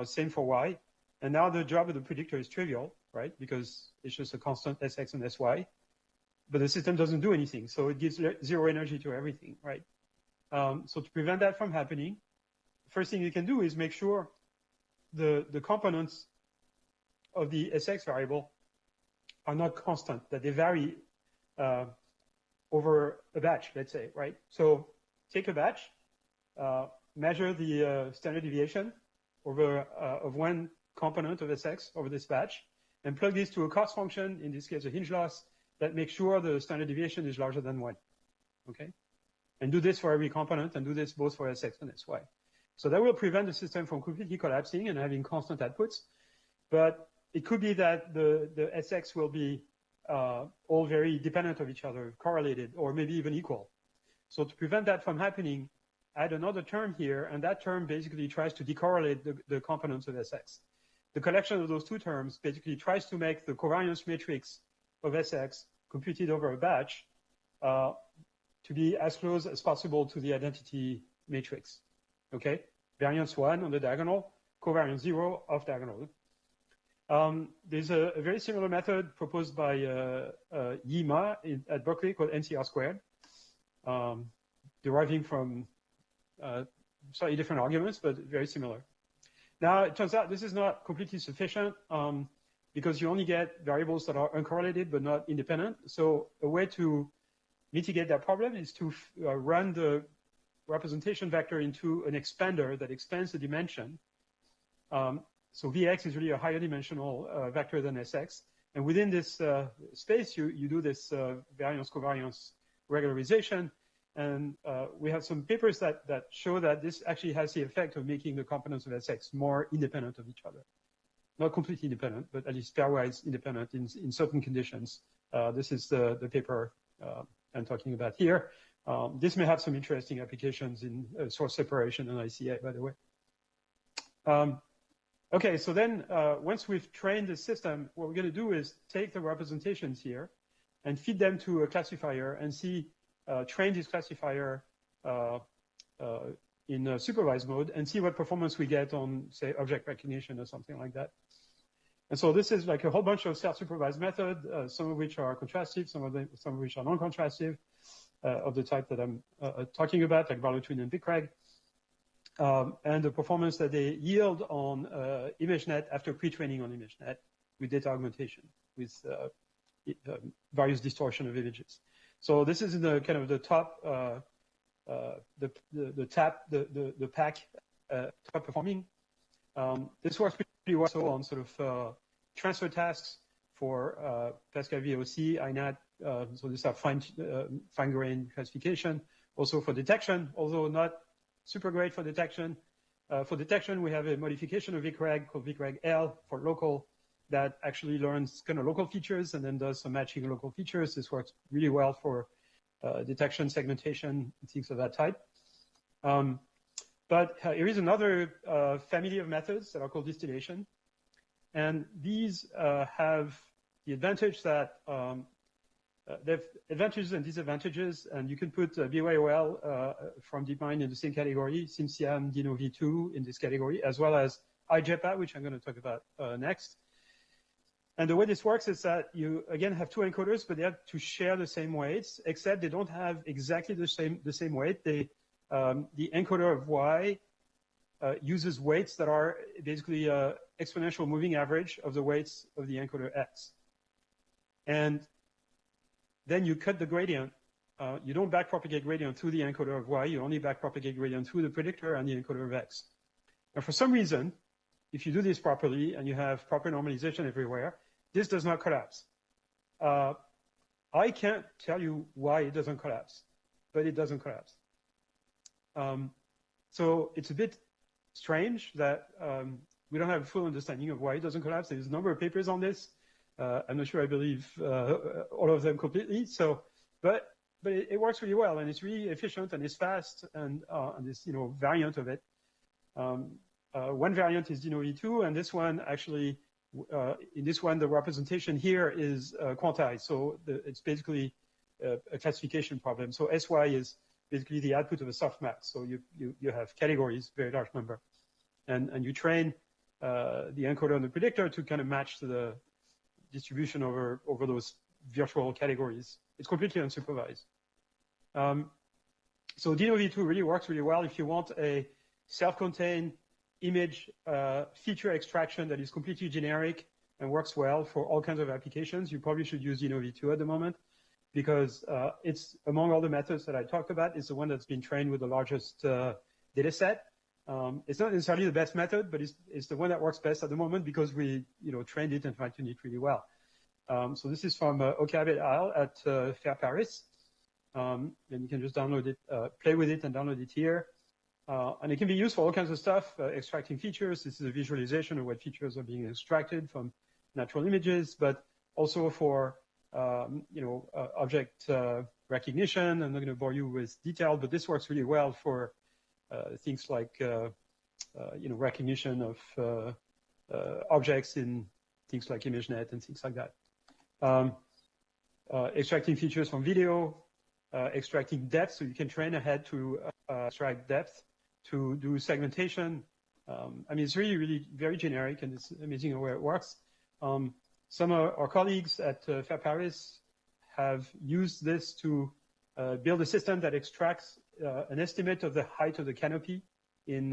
Same for Y. And now the job of the predictor is trivial, right? Because it's just a constant Sx and Sy. But the system doesn't do anything, so it gives zero energy to everything, right? So to prevent that from happening, the first thing you can do is make sure the components of the Sx variable are not constant, that they vary over a batch, let's say, right? So take a batch, measure the standard deviation of one component of Sx over this batch, and plug this to a cost function, in this case a hinge loss, that make sure the standard deviation is larger than 1, okay? And do this for every component, and do this both for Sx and Sy. So that will prevent the system from completely collapsing and having constant outputs. But it could be that the Sx will be all very dependent of each other, correlated, or maybe even equal. So to prevent that from happening, add another term here, and that term basically tries to decorrelate the components of Sx. The collection of those two terms basically tries to make the covariance matrix of Sx computed over a batch to be as close as possible to the identity matrix, okay? Variance 1 on the diagonal, covariance 0 off diagonal. There's a very similar method proposed by Yi Ma at Berkeley called NCR squared, deriving from slightly different arguments, but very similar. Now, it turns out this is not completely sufficient because you only get variables that are uncorrelated but not independent. So a way to mitigate that problem is to run the representation vector into an expander that expands the dimension. So Vx is really a higher dimensional vector than Sx. And within this space, you do this variance-covariance regularization. And we have some papers that show that this actually has the effect of making the components of Sx more independent of each other. Not completely independent, but at least pairwise independent in certain conditions. This is the paper I'm talking about here. This may have some interesting applications in source separation and ICA, by the way. Okay, so then once we've trained the system, what we're going to do is take the representations here and feed them to a classifier and see, train this classifier in supervised mode and see what performance we get on, say, object recognition or something like that. And so this is like a whole bunch of self-supervised methods, some of which are contrastive, some of which are non-contrastive, of the type that I'm talking about, like Barlow-Twin and BigReg. And the performance that they yield on ImageNet after pre-training on ImageNet with data augmentation, with various distortion of images. So this is in the kind of the top, the pack top performing. This works pretty well so on sort of transfer tasks for Pascal VOC, INAT. So these are fine-grained classification. Also for detection, although not super great for detection. For detection, we have a modification of VicReg called VicReg-L for local that actually learns kind of local features and then does some matching of local features. This works really well for detection, segmentation, things of that type. But here is another family of methods that are called distillation. And these have the advantage that they have advantages and disadvantages, and you can put BYOL from DeepMind in the same category, SimSiam, Dino V2 in this category, as well as IJPA, which I'm going to talk about next. And the way this works is that you, again, have two encoders, but they have to share the same weights, except they don't have exactly the same weight. They, the encoder of Y uses weights that are basically exponential moving average of the weights of the encoder X. And then you cut the gradient. You don't backpropagate gradient through the encoder of Y. You only backpropagate gradient through the predictor and the encoder of X. And for some reason, if you do this properly and you have proper normalization everywhere, this does not collapse. I can't tell you why it doesn't collapse, but it doesn't collapse. So it's a bit strange that we don't have a full understanding of why it doesn't collapse. There's a number of papers on this. I'm not sure I believe all of them completely. So, but it works really well, and it's really efficient, and it's fast, and this variant of it. One variant is Dino V2, and this one actually, in this one, the representation here is quantized. So it's basically a classification problem. So SY is basically the output of a softmax. So you have categories, very large number, and you train the encoder and the predictor to kind of match to the distribution over those virtual categories. It's completely unsupervised. So Dino V2 really works really well if you want a self-contained image feature extraction that is completely generic and works well for all kinds of applications. You probably should use Dino V2 at the moment because it's, among all the methods that I talked about, it's the one that's been trained with the largest data set. It's not necessarily the best method, but it's the one that works best at the moment because we trained it and fine-tuned it really well. So this is from Ocab et al. At Fair Paris. And you can just download it, play with it and download it here. And it can be used for all kinds of stuff, extracting features. This is a visualization of what features are being extracted from natural images, but also for, object recognition. I'm not going to bore you with detail, but this works really well for things like, recognition of objects in things like ImageNet and things like that. Extracting features from video, extracting depth, so you can train ahead to extract depth, to do segmentation. It's really, really very generic, and it's amazing the way it works. Some of our colleagues at Fair Paris have used this to build a system that extracts an estimate of the height of the canopy in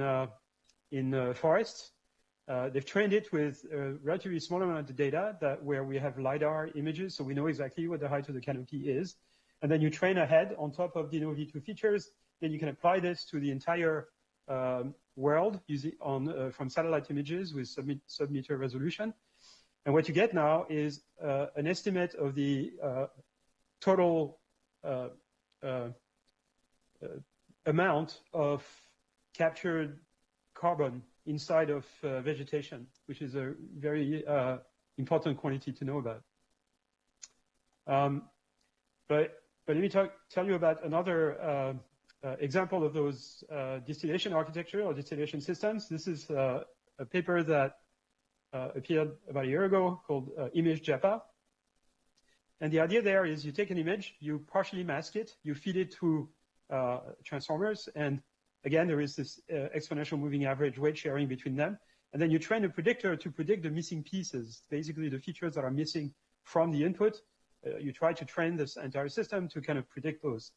forests. They've trained it with a relatively small amount of data where we have LiDAR images, so we know exactly what the height of the canopy is. And then you train ahead on top of Dino V2 features. Then you can apply this to the entire world using from satellite images with sub-meter resolution. And what you get now is an estimate of the total amount of captured carbon inside of vegetation, which is a very important quantity to know about. But let me tell you about another example of those distillation architecture or distillation systems. This is a paper that appeared about a year ago called Image JEPA. And the idea there is you take an image, you partially mask it, you feed it through transformers, and again, there is this exponential moving average weight sharing between them. And then you train a predictor to predict the missing pieces, basically the features that are missing from the input. You try to train this entire system to kind of predict those.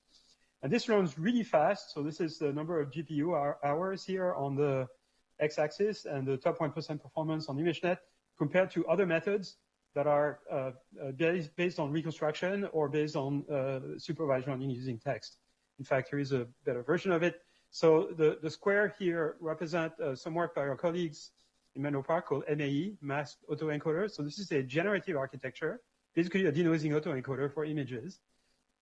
And this runs really fast. So this is the number of GPU hours here on the x-axis and the top 1% performance on ImageNet compared to other methods that are based on reconstruction or based on supervised learning using text. In fact, here is a better version of it. So the square here represent some work by our colleagues in Menlo Park called MAE, Masked Autoencoder. So this is a generative architecture, basically a denoising autoencoder for images.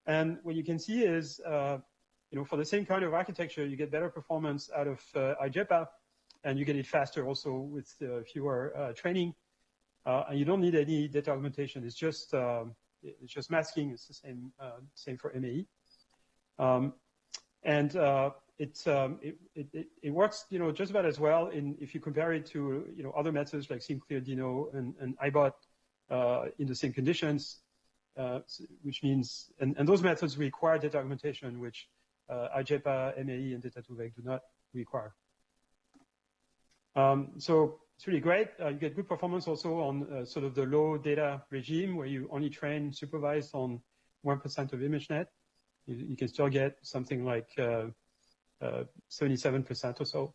And what you can see is, for the same kind of architecture, you get better performance out of iJEPA, and you get it faster also with fewer training. And you don't need any data augmentation. It's just masking. It's the same for MAE. It works, just about as well if you compare it to, other methods like SimClearDino and iBot in the same conditions, which means, and those methods require data augmentation, which iJEPA, MAE, and Data2Vec do not require. So it's really great. You get good performance also on sort of the low data regime where you only train supervised on 1% of ImageNet. You can still get something like 77% or so.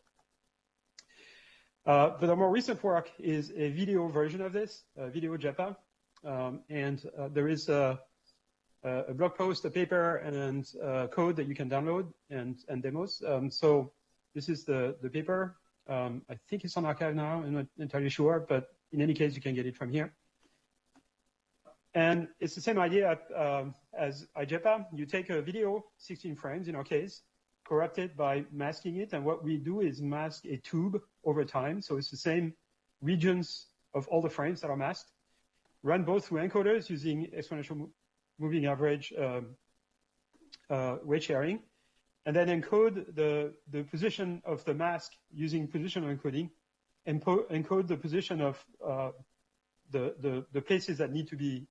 But the more recent work is a video version of this, video JEPA. There is a blog post, a paper, and code that you can download and demos. So this is the paper. I think it's on archive now. I'm not entirely sure, but in any case, you can get it from here. And it's the same idea as iJEPA. You take a video, 16 frames in our case, corrupt it by masking it. And what we do is mask a tube over time. So it's the same regions of all the frames that are masked. Run both through encoders using exponential moving average weight sharing. And then encode the position of the mask using positional encoding, and encode the position of the places that need to be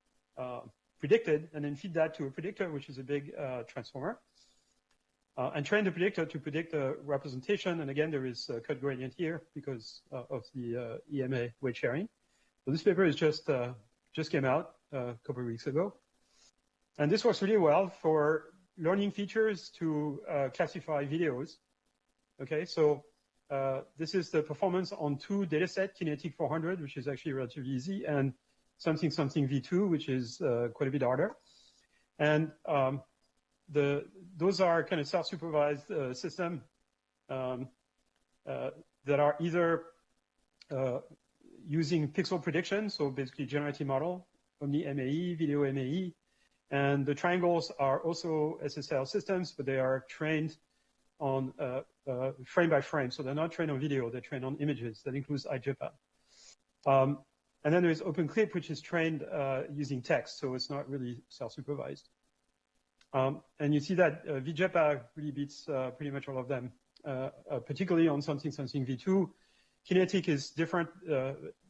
predicted, and then feed that to a predictor, which is a big transformer, and train the predictor to predict the representation. And again, there is a cut gradient here because of the EMA weight sharing. So this paper is just came out a couple of weeks ago. And this works really well for learning features to classify videos. Okay, so this is the performance on two datasets, Kinetic 400, which is actually relatively easy, and something V2, which is quite a bit harder. And those are kind of self-supervised system that are either using pixel prediction, so basically generative model, Omni MAE, Video MAE, and the triangles are also SSL systems, but they are trained on frame by frame. So they're not trained on video, they're trained on images. That includes IJPA. And then there's OpenClip, which is trained using text, so it's not really self-supervised. And you see that VJPA really beats pretty much all of them, particularly on something V2. Kinetic is different.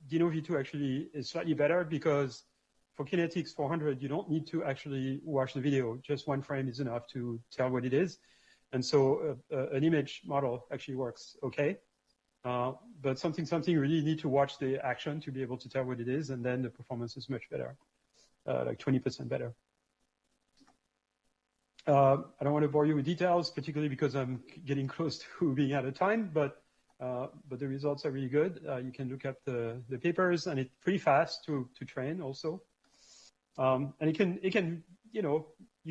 Dino V2 actually is slightly better because for Kinetics 400, you don't need to actually watch the video. Just one frame is enough to tell what it is. And so an image model actually works okay. But something really need to watch the action to be able to tell what it is, and then the performance is much better, like 20% better. I don't want to bore you with details, particularly because I'm getting close to being out of time, but the results are really good. You can look up the papers, and it's pretty fast to train also. And it can, you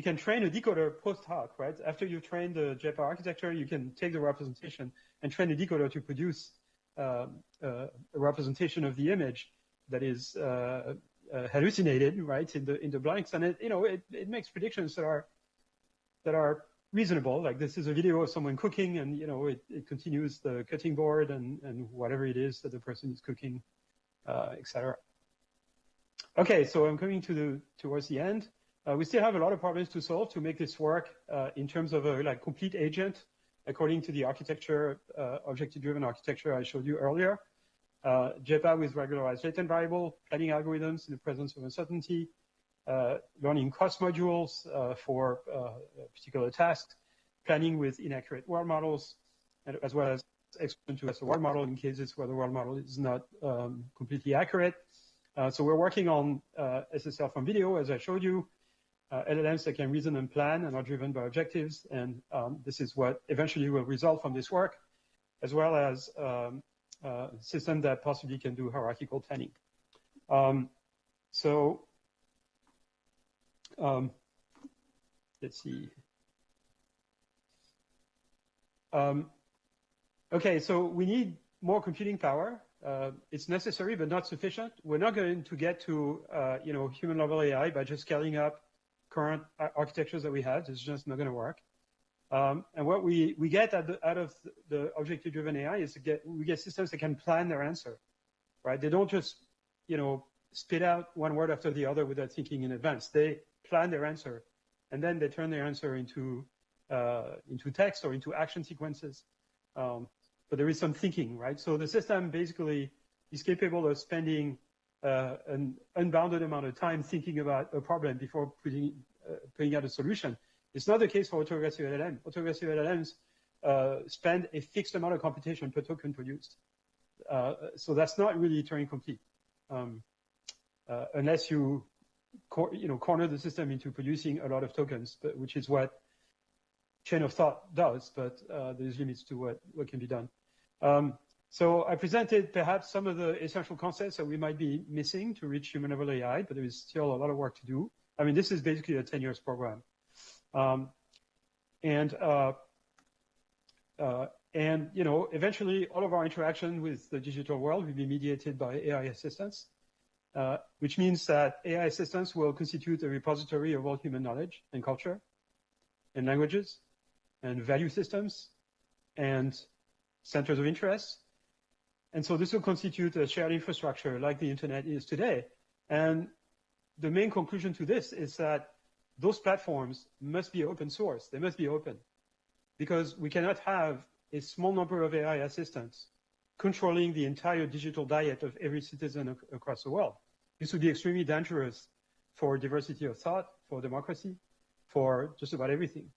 can train a decoder post hoc, right? After you train the JPA architecture, you can take the representation and train a decoder to produce a representation of the image that is hallucinated, right, in the blanks, and it makes predictions that are reasonable. Like this is a video of someone cooking, and it continues the cutting board and whatever it is that the person is cooking, etc. Okay, so I'm coming towards the end. We still have a lot of problems to solve to make this work in terms of a complete agent according to the architecture, objective-driven architecture I showed you earlier. JPA with regularized latent variable, planning algorithms in the presence of uncertainty, learning cross modules for particular tasks, planning with inaccurate world models, as well as expression to as a world model in cases where the world model is not completely accurate. So we're working on SSL from video, as I showed you, LLMs that can reason and plan and are driven by objectives. And this is what eventually will result from this work, as well as a system that possibly can do hierarchical planning. Let's see. Okay, so we need more computing power. It's necessary, but not sufficient. We're not going to get to, human-level AI by just scaling up current architectures that we have. It's just not going to work. And what we get out of the objective-driven AI is we get systems that can plan their answer, right? They don't just, spit out one word after the other without thinking in advance. They plan their answer, and then they turn their answer into text or into action sequences. But there is some thinking, right? So the system basically is capable of spending an unbounded amount of time thinking about a problem before putting out a solution. It's not the case for autoregressive LLM. Autoregressive LLMs spend a fixed amount of computation per token produced. So that's not really Turing complete, unless you corner the system into producing a lot of tokens, which is what chain of thought does, but there's limits to what can be done. So I presented perhaps some of the essential concepts that we might be missing to reach human-level AI, but there is still a lot of work to do. I mean, this is basically a 10 years program. Eventually all of our interaction with the digital world will be mediated by AI assistants, which means that AI assistants will constitute a repository of all human knowledge and culture and languages and value systems and centers of interest. And so this will constitute a shared infrastructure like the internet is today. And the main conclusion to this is that those platforms must be open source. They must be open, because we cannot have a small number of AI assistants controlling the entire digital diet of every citizen across the world. This would be extremely dangerous for diversity of thought, for democracy, for just about everything,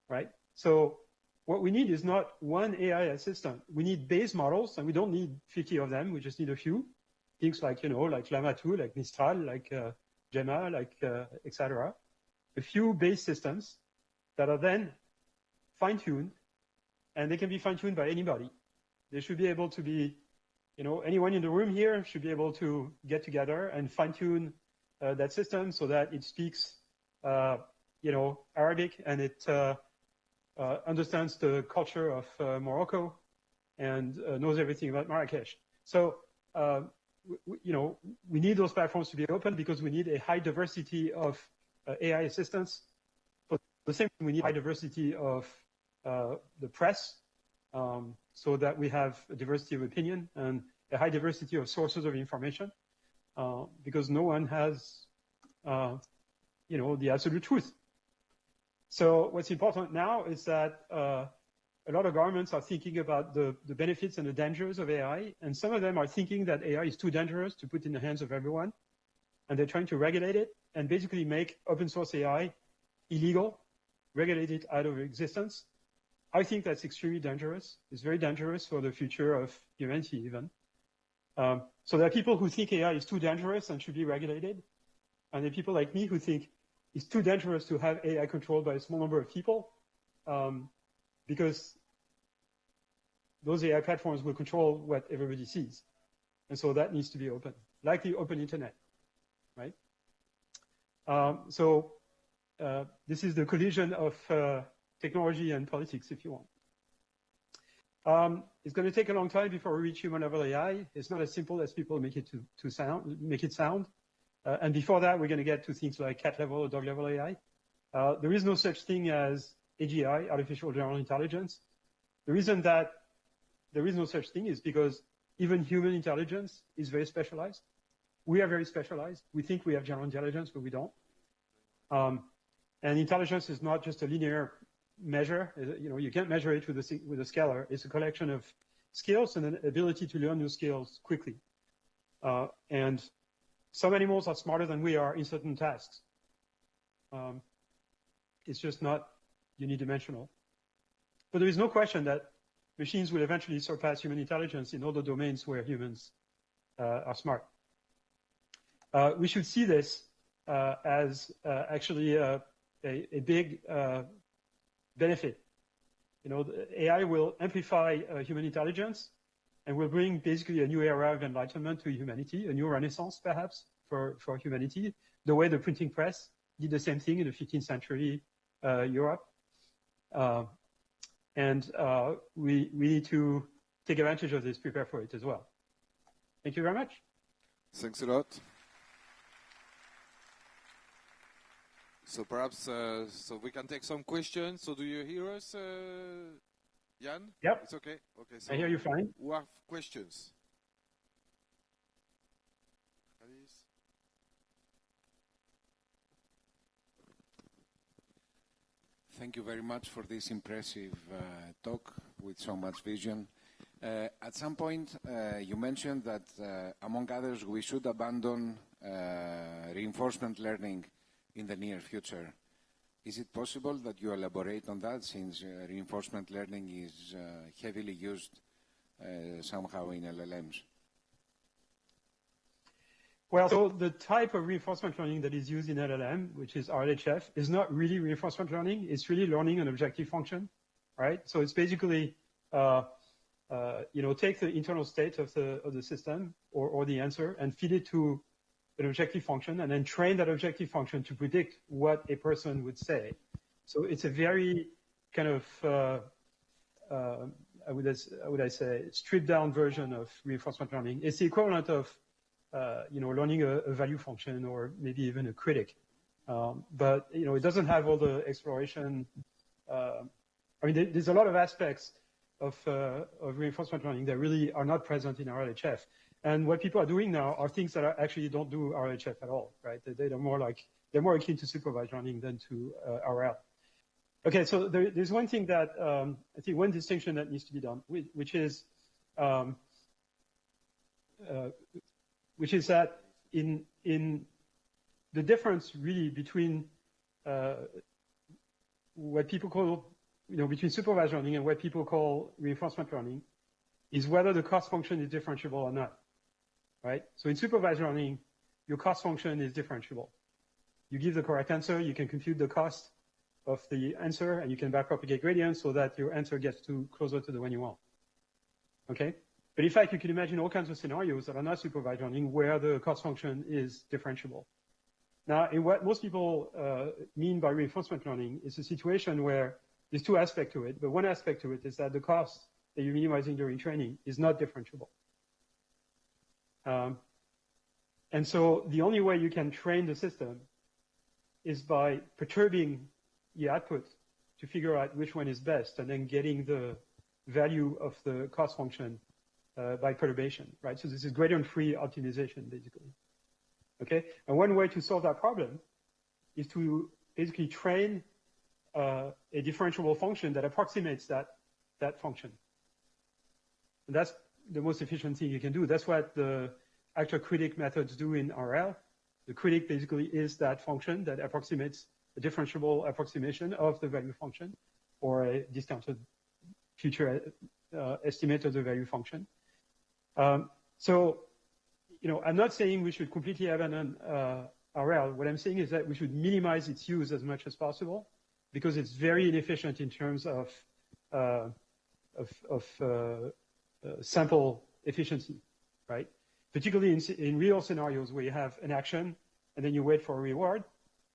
right? So what we need is not one AI assistant. We need base models, and we don't need 50 of them. We just need a few things like, like Llama 2, like Mistral, like Gemma, like etc. A few base systems that are then fine-tuned, and they can be fine-tuned by anybody. They should be able to be, anyone in the room here should be able to get together and fine-tune that system so that it speaks, Arabic, and it understands the culture of Morocco and knows everything about Marrakesh. So we need those platforms to be open because we need a high diversity of AI assistants. But the same thing, we need high diversity of the press, so that we have a diversity of opinion and a high diversity of sources of information, because no one has, the absolute truth. So what's important now is that a lot of governments are thinking about the benefits and the dangers of AI, and some of them are thinking that AI is too dangerous to put in the hands of everyone, and they're trying to regulate it and basically make open source AI illegal, regulate it out of existence. I think that's extremely dangerous. It's very dangerous for the future of humanity even. So there are people who think AI is too dangerous and should be regulated, and there are people like me who think it's too dangerous to have AI controlled by a small number of people, because those AI platforms will control what everybody sees. And so that needs to be open, like the open internet, right? This is the collision of technology and politics, if you want. It's going to take a long time before we reach human level AI. It's not as simple as people make it sound. And before that, we're going to get to things like cat level or dog level AI. There is no such thing as AGI, artificial general intelligence. The reason that there is no such thing is because even human intelligence is very specialized. We are very specialized. We think we have general intelligence, but we don't. And intelligence is not just a linear measure. You can't measure it with a scalar. It's a collection of skills and an ability to learn new skills quickly. And some animals are smarter than we are in certain tasks. It's just not unidimensional. But there is no question that machines will eventually surpass human intelligence in all the domains where humans are smart. We should see this as actually a big benefit. AI will amplify human intelligence and will bring basically a new era of enlightenment to humanity, a new renaissance perhaps for humanity, the way the printing press did the same thing in the 15th century Europe. And we need to take advantage of this, prepare for it as well. Thank you very much. Thanks a lot. So perhaps so we can take some questions. So do you hear us, Yann? Yep. It's okay. Okay. So I hear you fine. Who have questions? Thank you very much for this impressive talk with so much vision. At some point, you mentioned that, among others, we should abandon reinforcement learning in the near future. Is it possible that you elaborate on that, since reinforcement learning is heavily used somehow in LLMs? Well, so the type of reinforcement learning that is used in LLM, which is RLHF, is not really reinforcement learning. It's really learning an objective function, right? So it's basically, take the internal state of the system or the answer and feed it to an objective function, and then train that objective function to predict what a person would say. So it's a very kind of, how would I say, stripped down version of reinforcement learning. It's the equivalent of learning a value function or maybe even a critic. But, it doesn't have all the exploration. There's a lot of aspects of reinforcement learning that really are not present in RLHF. And what people are doing now are things that actually don't do RLHF at all, right? They're more akin to supervised learning than to RL. Okay, so there's one thing that I think one distinction that needs to be done, which is that in the difference really between what people call, between supervised learning and what people call reinforcement learning is whether the cost function is differentiable or not, right? So in supervised learning, your cost function is differentiable. You give the correct answer, you can compute the cost of the answer, and you can backpropagate gradients so that your answer gets closer to the one you want, okay? But in fact, you can imagine all kinds of scenarios that are not supervised learning where the cost function is differentiable. Now, in what most people mean by reinforcement learning is a situation where there's two aspects to it, but one aspect to it is that the cost that you're minimizing during training is not differentiable. And so the only way you can train the system is by perturbing the output to figure out which one is best, and then getting the value of the cost function by perturbation, right? So this is gradient-free optimization, basically. Okay, and one way to solve that problem is to basically train a differentiable function that approximates that function. And that's the most efficient thing you can do. That's what the actor critic methods do in RL. The critic basically is that function that approximates a differentiable approximation of the value function, or a discounted future estimate of the value function. So, I'm not saying we should completely abandon RL. What I'm saying is that we should minimize its use as much as possible, because it's very inefficient in terms of sample efficiency, right? Particularly in real scenarios where you have an action and then you wait for a reward.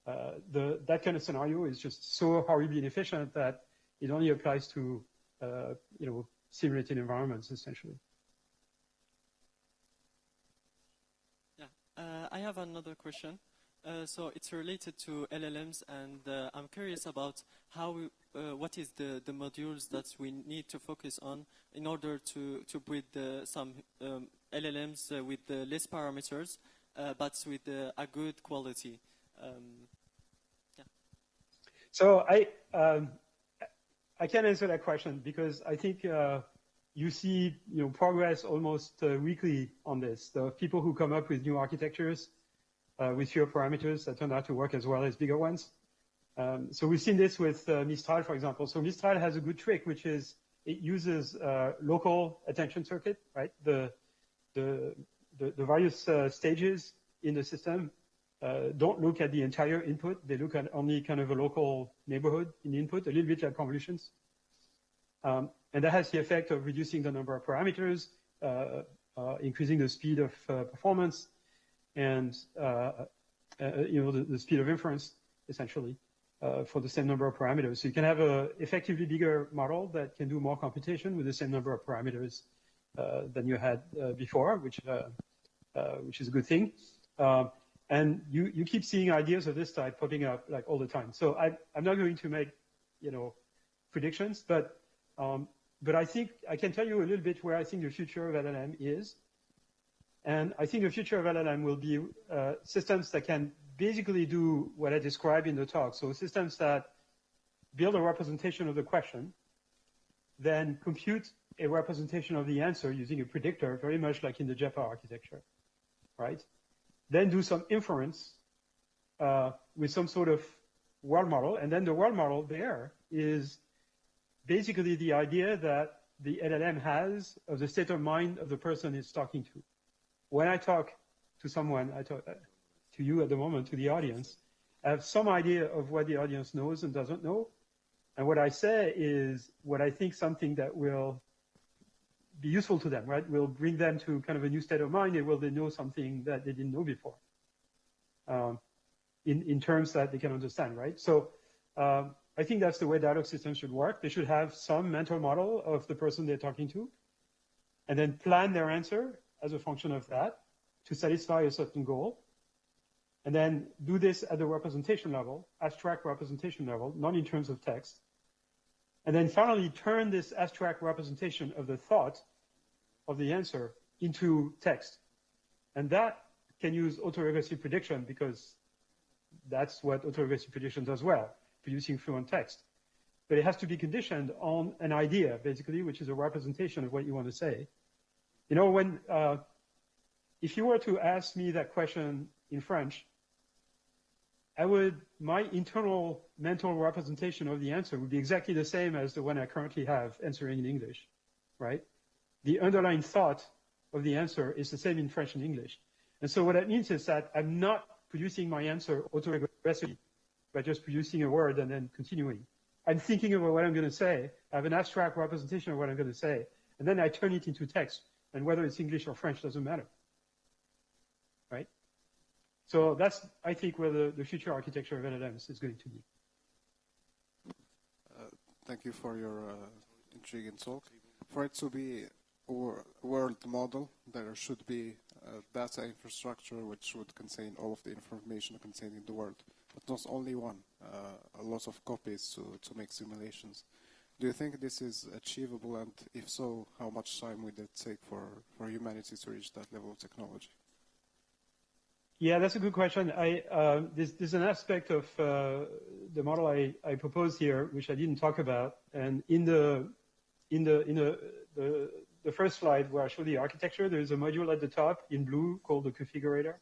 That kind of scenario is just so horribly inefficient that it only applies to simulated environments, essentially. Yeah, I have another question. So it's related to LLMs, and I'm curious about what is the modules that we need to focus on in order to build some LLMs with less parameters, but with a good quality. Yeah. So I can answer that question, because I think you see progress almost weekly on this. The people who come up with new architectures with fewer parameters that turn out to work as well as bigger ones. So we've seen this with Mistral, for example. So Mistral has a good trick, which is it uses local attention circuit, right? The various stages in the system don't look at the entire input. They look at only kind of a local neighborhood in the input, a little bit like convolutions. And that has the effect of reducing the number of parameters, increasing the speed of performance, and the speed of inference, essentially, for the same number of parameters. So you can have a effectively bigger model that can do more computation with the same number of parameters than you had before, which is a good thing. And you keep seeing ideas of this type popping up like all the time. So I'm not going to make predictions, but I think I can tell you a little bit where I think the future of LLM is. And I think the future of LLM will be systems that can basically do what I described in the talk. So systems that build a representation of the question, then compute a representation of the answer using a predictor, very much like in the JEPA architecture, right? Then do some inference with some sort of world model. And then the world model there is basically the idea that the LLM has of the state of mind of the person it's talking to. When I talk to someone, I talk to you at the moment, to the audience, I have some idea of what the audience knows and doesn't know. And what I say is what I think something that will be useful to them, right? Will bring them to kind of a new state of mind, and will they know something that they didn't know before in terms that they can understand, right? So I think that's the way dialogue systems should work. They should have some mental model of the person they're talking to, and then plan their answer as a function of that to satisfy a certain goal. And then do this at the representation level, abstract representation level, not in terms of text. And then finally turn this abstract representation of the thought of the answer into text. And that can use autoregressive prediction, because that's what autoregressive prediction does well, producing fluent text. But it has to be conditioned on an idea, basically, which is a representation of what you want to say. If you were to ask me that question in French, my internal mental representation of the answer would be exactly the same as the one I currently have answering in English, right? The underlying thought of the answer is the same in French and English. And so what that means is that I'm not producing my answer autoregressively by just producing a word and then continuing. I'm thinking about what I'm going to say. I have an abstract representation of what I'm going to say, and then I turn it into text. And whether it's English or French doesn't matter, right? So that's, I think, where the future architecture of LLMs is going to be. Thank you for your intriguing talk. For it to be world model, there should be a data infrastructure which would contain all of the information contained in the world, but not only one, a lot of copies to make simulations. Do you think this is achievable, and if so, how much time would it take for humanity to reach that level of technology? Yeah, that's a good question. There's an aspect of the model I proposed here, which I didn't talk about, and in the first slide where I show the architecture, there's a module at the top in blue called the configurator.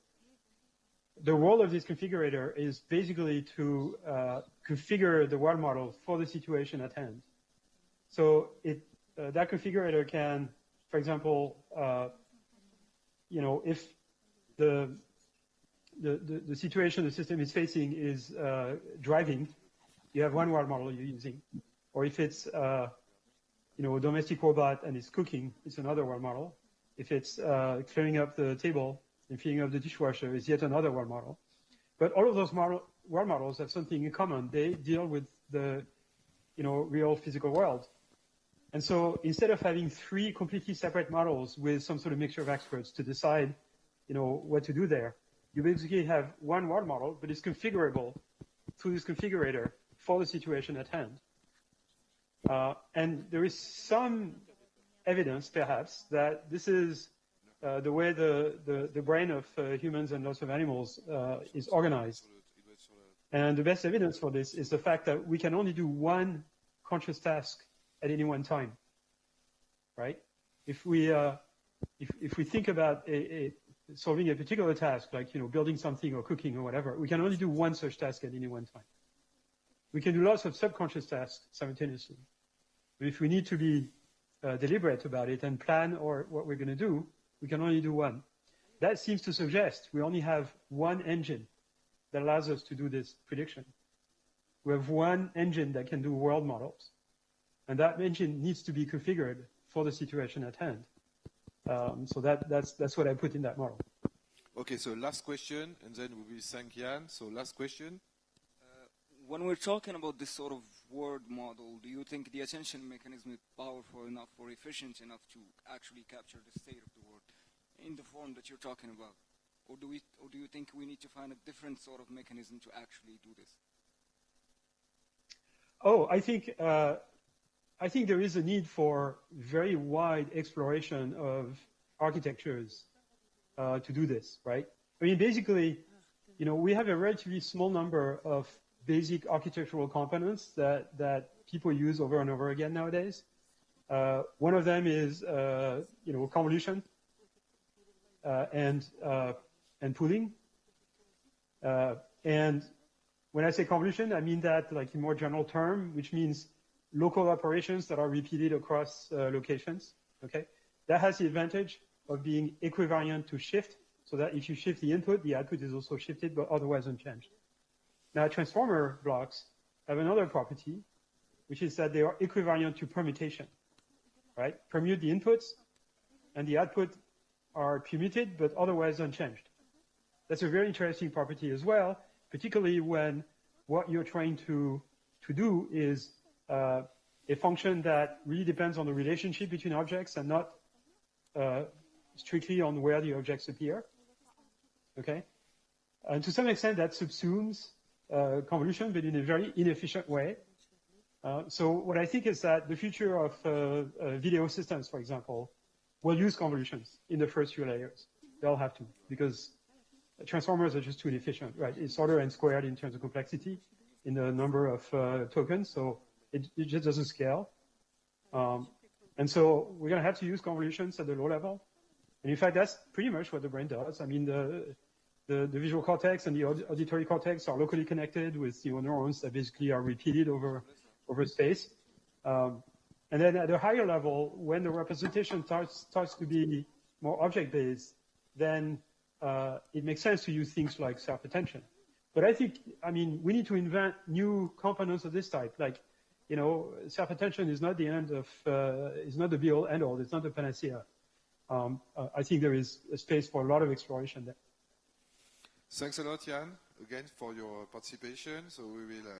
The role of this configurator is basically to configure the world model for the situation at hand. So that configurator can, for example, if the situation the system is facing is driving, you have one world model you're using. Or if it's a domestic robot and it's cooking, it's another world model. If it's clearing up the table and filling up the dishwasher, it's yet another world model. But all of those world models have something in common. They deal with the real physical world. And so instead of having three completely separate models with some sort of mixture of experts to decide what to do there, you basically have one world model, but it's configurable through this configurator for the situation at hand. And there is some evidence, perhaps, that this is the way the brain of humans and lots of animals is organized. And the best evidence for this is the fact that we can only do one conscious task at any one time, right? If we think about solving a particular task, like building something or cooking or whatever, we can only do one such task at any one time. We can do lots of subconscious tasks simultaneously. But if we need to be deliberate about it and plan or what we're going to do, we can only do one. That seems to suggest we only have one engine that allows us to do this prediction. We have one engine that can do world models. And that engine needs to be configured for the situation at hand. So that's what I put in that model. Okay, so last question, and then we will thank Yann. So last question. When we're talking about this sort of world model, do you think the attention mechanism is powerful enough or efficient enough to actually capture the state of the world in the form that you're talking about? Or do you think we need to find a different sort of mechanism to actually do this? Oh, I think there is a need for very wide exploration of architectures to do this, right? I mean, basically, we have a relatively small number of basic architectural components that people use over and over again nowadays. One of them is, convolution and pooling. And when I say convolution, I mean that like in more general term, which means local operations that are repeated across locations, okay? That has the advantage of being equivariant to shift, so that if you shift the input, the output is also shifted, but otherwise unchanged. Now, transformer blocks have another property, which is that they are equivariant to permutation, right? Permute the inputs, and the output are permuted, but otherwise unchanged. That's a very interesting property as well, particularly when what you're trying to do is a function that really depends on the relationship between objects and not strictly on where the objects appear, okay? And to some extent, that subsumes convolution, but in a very inefficient way. So what I think is that the future of video systems, for example, will use convolutions in the first few layers. They'll have to, because transformers are just too inefficient, right? It's order n squared in terms of complexity in the number of tokens, so it just doesn't scale. And so we're going to have to use convolutions at the low level. And in fact, that's pretty much what the brain does. I mean, the visual cortex and the auditory cortex are locally connected with neurons that basically are repeated over space. And then at a higher level, when the representation starts to be more object-based, then it makes sense to use things like self-attention. But I mean, we need to invent new components of this type. Like, self-attention is not the end of, is not the be-all, end-all. It's not the panacea. I think there is a space for a lot of exploration there. Thanks a lot, Yann, again for your participation. So we will